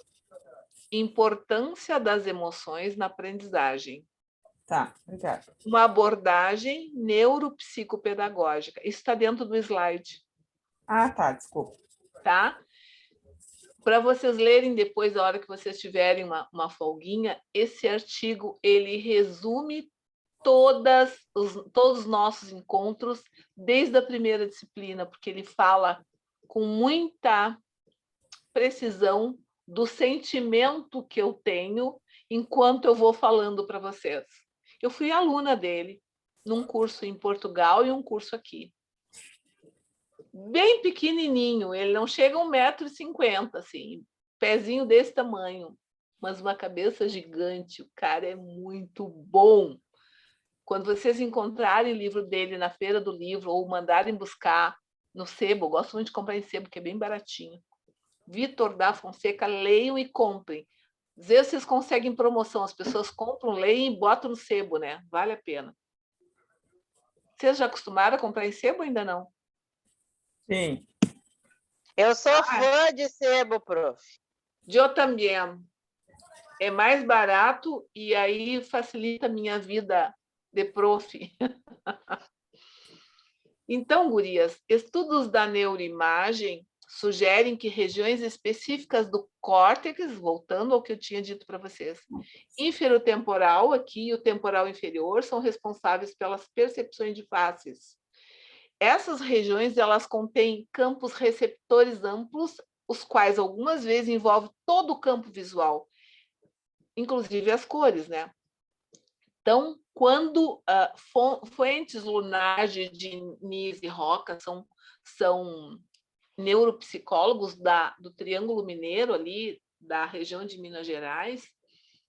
Importância das emoções na aprendizagem. Tá, obrigada. Uma abordagem neuropsicopedagógica. Isso está dentro do slide. Ah, tá, desculpa. Tá? Para vocês lerem depois, a hora que vocês tiverem uma folguinha, esse artigo, ele resume todos os nossos encontros, desde a primeira disciplina, porque ele fala com muita precisão do sentimento que eu tenho enquanto eu vou falando para vocês. Eu fui aluna dele, num curso em Portugal e um curso aqui. Bem pequenininho, ele não chega a 1,50 m, assim, pezinho desse tamanho, mas uma cabeça gigante. O cara é muito bom. Quando vocês encontrarem o livro dele na feira do livro ou mandarem buscar no sebo, eu gosto muito de comprar em sebo, porque é bem baratinho. Vítor da Fonseca, leiam e comprem. Às vezes vocês conseguem promoção, as pessoas compram, leem e botam no sebo, né? Vale a pena. Vocês já acostumaram a comprar em sebo ou ainda não? Sim. Eu sou fã de sebo, prof. Eu também. É mais barato e aí facilita a minha vida de prof. Então, gurias, estudos da neuroimagem sugerem que regiões específicas do córtex, voltando ao que eu tinha dito para vocês, inferotemporal aqui e o temporal inferior são responsáveis pelas percepções de faces. Essas regiões, elas contêm campos receptores amplos, os quais algumas vezes envolvem todo o campo visual, inclusive as cores, né? Então, quando Fuentes, Lunardi, Diniz e Roca são neuropsicólogos do Triângulo Mineiro, ali da região de Minas Gerais,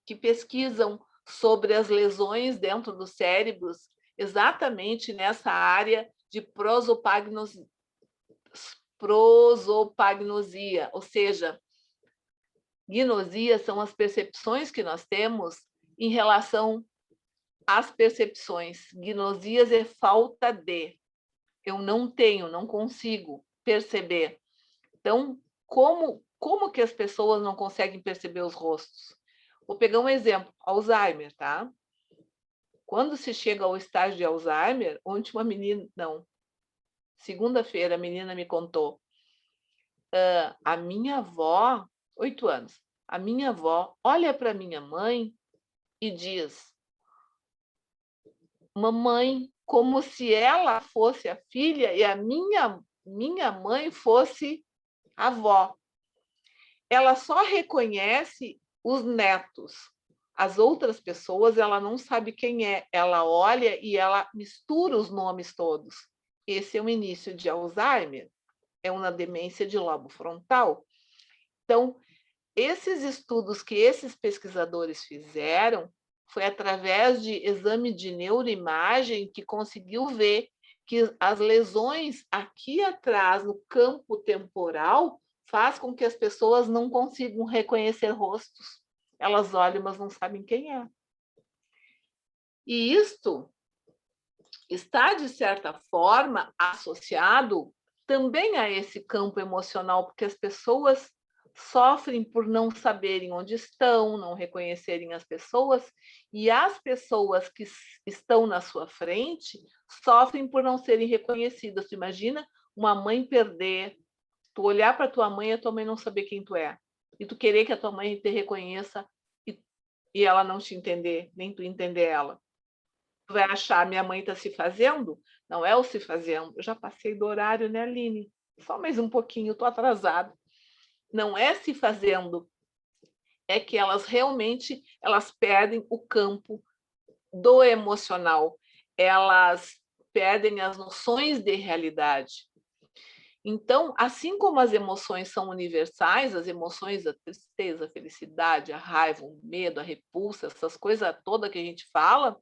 que pesquisam sobre as lesões dentro dos cérebros, exatamente nessa área de prosopagnosia, ou seja, gnosia são as percepções que nós temos em relação às percepções. Gnosias é falta de. Eu não tenho, não consigo perceber. Então, como que as pessoas não conseguem perceber os rostos? Vou pegar um exemplo, Alzheimer, tá? Quando se chega ao estágio de Alzheimer, ontem uma menina, segunda-feira a menina me contou, a minha avó, 8 anos, a minha avó olha para minha mãe e diz, mamãe, como se ela fosse a filha e a minha mãe fosse a avó. Ela só reconhece os netos. As outras pessoas, ela não sabe quem é. Ela olha e ela mistura os nomes todos. Esse é o início de Alzheimer. É uma demência de lobo frontal. Então, esses estudos que esses pesquisadores fizeram Foi através de exame de neuroimagem que conseguiu ver que as lesões aqui atrás, no campo temporal, faz com que as pessoas não consigam reconhecer rostos. Elas olham, mas não sabem quem é. E isto está, de certa forma, associado também a esse campo emocional, porque as pessoas sofrem por não saberem onde estão, não reconhecerem as pessoas, e as pessoas que estão na sua frente sofrem por não serem reconhecidas. Tu imagina uma mãe perder, tu olhar para tua mãe e a tua mãe não saber quem tu é, e tu querer que a tua mãe te reconheça e ela não te entender, nem tu entender ela. Tu vai achar, minha mãe está se fazendo? Não é o se fazendo. Eu já passei do horário, né, Aline? Só mais um pouquinho, estou atrasada. Não é se fazendo, é que elas realmente perdem o campo do emocional. Elas perdem as noções de realidade. Então, assim como as emoções são universais, as emoções, a tristeza, a felicidade, a raiva, o medo, a repulsa, essas coisas todas que a gente fala,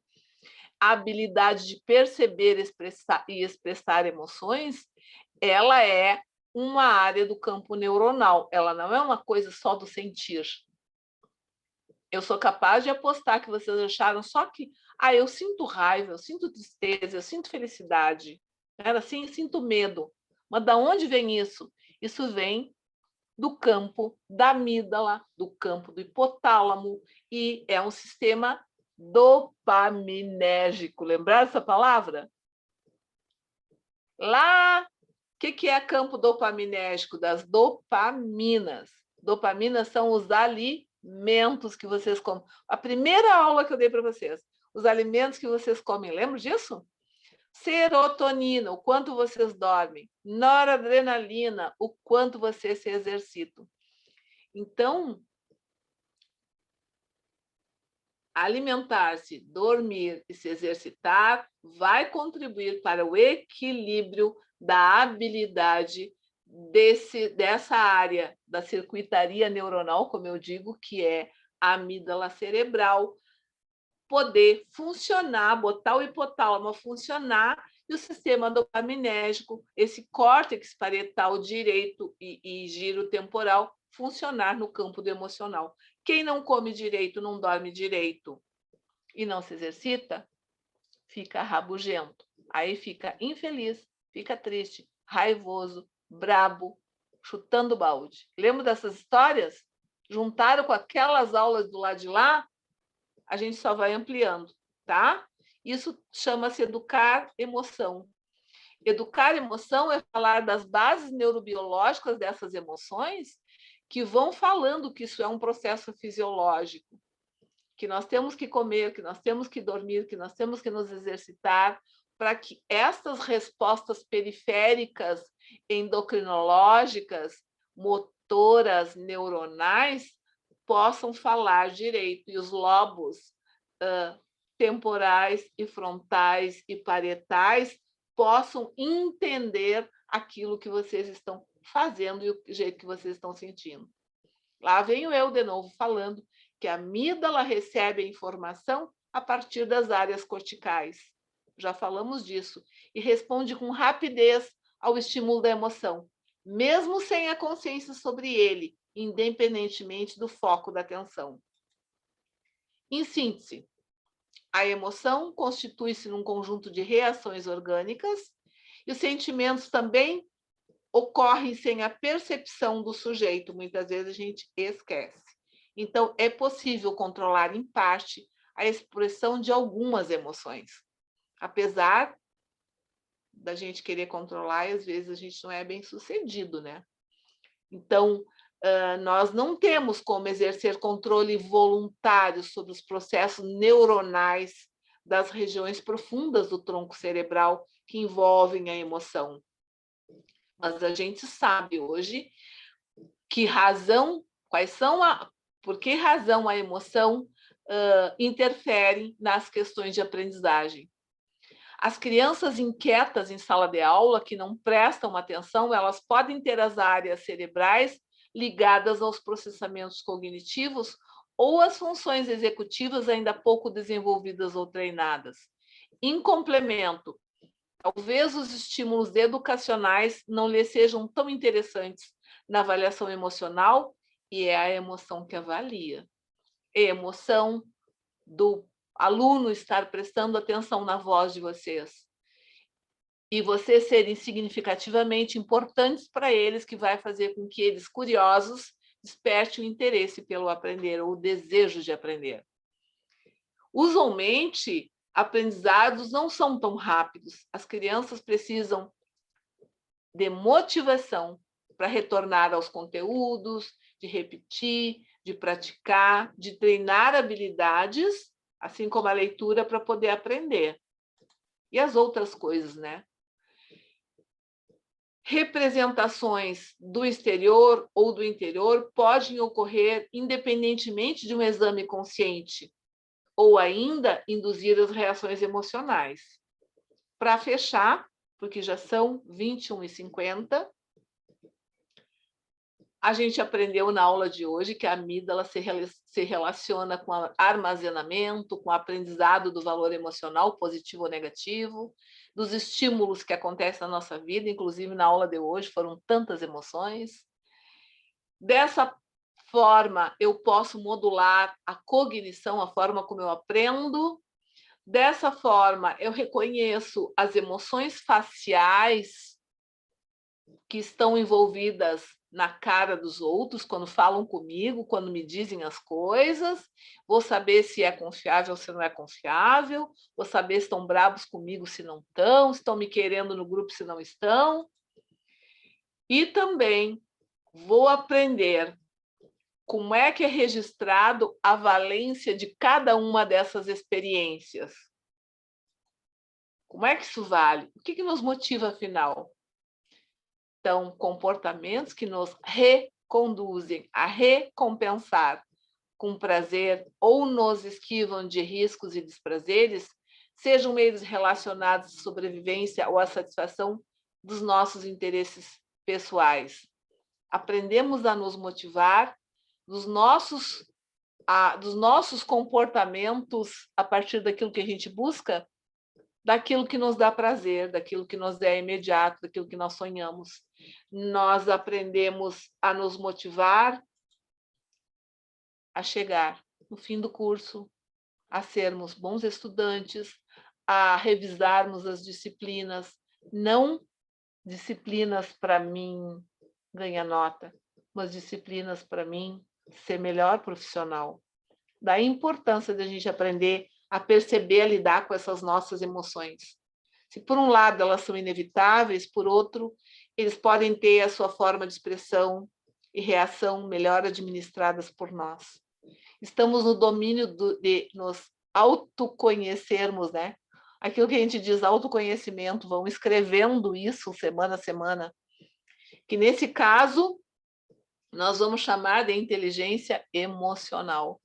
a habilidade de perceber e expressar emoções, ela é uma área do campo neuronal, ela não é uma coisa só do sentir. Eu sou capaz de apostar que vocês acharam só que eu sinto raiva, eu sinto tristeza, eu sinto felicidade, era assim, eu sinto medo. Mas de onde vem isso? Isso vem do campo da amígdala, do campo do hipotálamo, e é um sistema dopaminérgico. Lembrar essa palavra? Lá, o que é campo dopaminérgico? Das dopaminas. Dopaminas são os alimentos que vocês comem. A primeira aula que eu dei para vocês, os alimentos que vocês comem, lembra disso? Serotonina, o quanto vocês dormem. Noradrenalina, o quanto vocês se exercitam. Então, alimentar-se, dormir e se exercitar vai contribuir para o equilíbrio da habilidade dessa área da circuitaria neuronal, como eu digo, que é a amígdala cerebral, poder funcionar, botar o hipotálamo a funcionar e o sistema dopaminérgico, esse córtex parietal direito e giro temporal, funcionar no campo do emocional. Quem não come direito, não dorme direito e não se exercita, fica rabugento. Aí fica infeliz, fica triste, raivoso, brabo, chutando balde. Lembra dessas histórias? Juntaram com aquelas aulas do lado de lá? A gente só vai ampliando, tá? Isso chama-se educar emoção. Educar emoção é falar das bases neurobiológicas dessas emoções que vão falando que isso é um processo fisiológico, que nós temos que comer, que nós temos que dormir, que nós temos que nos exercitar, para que estas respostas periféricas, endocrinológicas, motoras, neuronais, possam falar direito, e os lobos temporais e frontais e parietais possam entender aquilo que vocês estão fazendo e o jeito que vocês estão sentindo. Lá venho eu de novo falando que a amígdala recebe a informação a partir das áreas corticais. Já falamos disso. E responde com rapidez ao estímulo da emoção, mesmo sem a consciência sobre ele, independentemente do foco da atenção. Em síntese, a emoção constitui-se num conjunto de reações orgânicas e os sentimentos também ocorrem sem a percepção do sujeito. Muitas vezes a gente esquece. Então, é possível controlar, em parte, a expressão de algumas emoções. Apesar da gente querer controlar, e às vezes a gente não é bem sucedido, né? Então, nós não temos como exercer controle voluntário sobre os processos neuronais das regiões profundas do tronco cerebral que envolvem a emoção. Mas a gente sabe hoje por que razão a emoção interfere nas questões de aprendizagem. As crianças inquietas em sala de aula, que não prestam atenção, elas podem ter as áreas cerebrais ligadas aos processamentos cognitivos ou as funções executivas ainda pouco desenvolvidas ou treinadas. Em complemento, talvez os estímulos educacionais não lhe sejam tão interessantes na avaliação emocional, e é a emoção que avalia. É a emoção do aluno estar prestando atenção na voz de vocês. E vocês serem significativamente importantes para eles, que vai fazer com que eles, curiosos, despertem o interesse pelo aprender, ou o desejo de aprender. Usualmente, aprendizados não são tão rápidos. As crianças precisam de motivação para retornar aos conteúdos, de repetir, de praticar, de treinar habilidades, assim como a leitura, para poder aprender. E as outras coisas, né? Representações do exterior ou do interior podem ocorrer independentemente de um exame consciente, ou ainda induzir as reações emocionais. Para fechar, porque já são 21h50, a gente aprendeu na aula de hoje que a amígdala se relaciona com o armazenamento, com o aprendizado do valor emocional, positivo ou negativo, dos estímulos que acontecem na nossa vida, inclusive na aula de hoje foram tantas emoções. Dessa forma, eu posso modular a cognição, a forma como eu aprendo. Dessa forma, eu reconheço as emoções faciais que estão envolvidas na cara dos outros, quando falam comigo, quando me dizem as coisas, vou saber se é confiável ou se não é confiável, vou saber se estão bravos comigo, se não estão, se estão me querendo no grupo, se não estão. E também vou aprender como é que é registrado a valência de cada uma dessas experiências. Como é que isso vale? O que nos motiva, afinal? Então, comportamentos que nos reconduzem a recompensar com prazer ou nos esquivam de riscos e desprazeres, sejam meios relacionados à sobrevivência ou à satisfação dos nossos interesses pessoais. Aprendemos a nos motivar dos nossos comportamentos a partir daquilo que a gente busca, daquilo que nos dá prazer, daquilo que nos é imediato, daquilo que nós sonhamos. Nós aprendemos a nos motivar a chegar no fim do curso, a sermos bons estudantes, a revisarmos as disciplinas, não disciplinas para mim ganhar nota, mas disciplinas para mim ser melhor profissional. Daí a importância da gente aprender a perceber, a lidar com essas nossas emoções. Se por um lado elas são inevitáveis, por outro, eles podem ter a sua forma de expressão e reação melhor administradas por nós. Estamos no domínio de nos autoconhecermos, né? Aquilo que a gente diz autoconhecimento, vão escrevendo isso semana a semana, que nesse caso nós vamos chamar de inteligência emocional.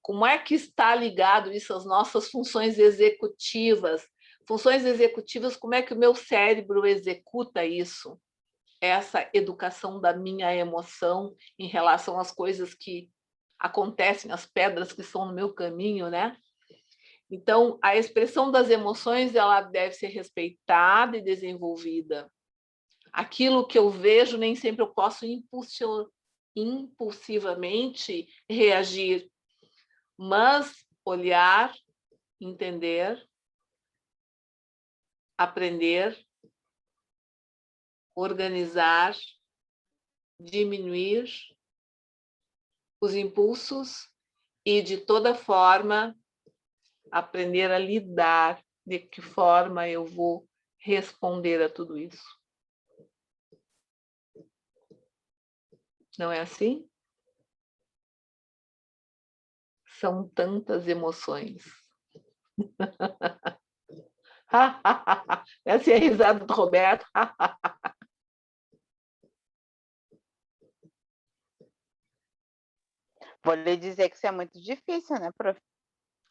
Como é que está ligado isso às nossas funções executivas? Funções executivas, como é que o meu cérebro executa isso? Essa educação da minha emoção em relação às coisas que acontecem, as pedras que estão no meu caminho, né? Então, a expressão das emoções, ela deve ser respeitada e desenvolvida. Aquilo que eu vejo, nem sempre eu posso impulsivamente reagir, mas olhar, entender, aprender, organizar, diminuir os impulsos e, de toda forma, aprender a lidar, de que forma eu vou responder a tudo isso. Não é assim? São tantas emoções. Essa é a risada do Roberto. Vou lhe dizer que isso é muito difícil, né, prof?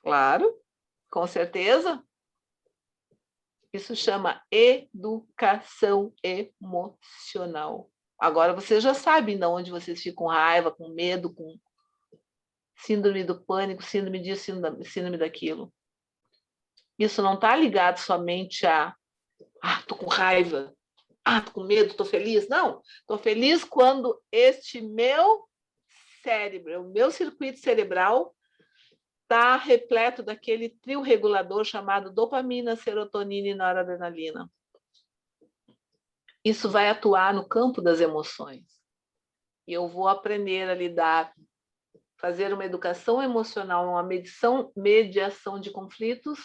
Claro, com certeza. Isso chama educação emocional. Agora vocês já sabem de onde vocês ficam com raiva, com medo, com síndrome do pânico, síndrome disso, síndrome daquilo. Isso não está ligado somente a tô com raiva, tô com medo, tô feliz. Não, tô feliz quando este meu cérebro, o meu circuito cerebral está repleto daquele trio regulador chamado dopamina, serotonina e noradrenalina. Isso vai atuar no campo das emoções. E eu vou aprender a lidar, fazer uma educação emocional, uma mediação de conflitos,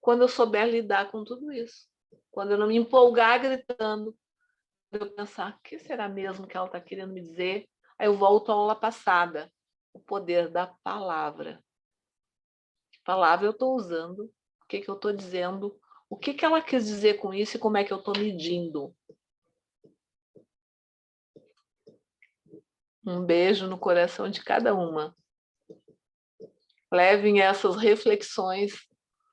quando eu souber lidar com tudo isso. Quando eu não me empolgar gritando, eu pensar, o que será mesmo que ela está querendo me dizer? Aí eu volto à aula passada, o poder da palavra. Que palavra eu estou usando? O que eu estou dizendo? O que ela quis dizer com isso e como é que eu estou medindo? Um beijo no coração de cada uma. Levem essas reflexões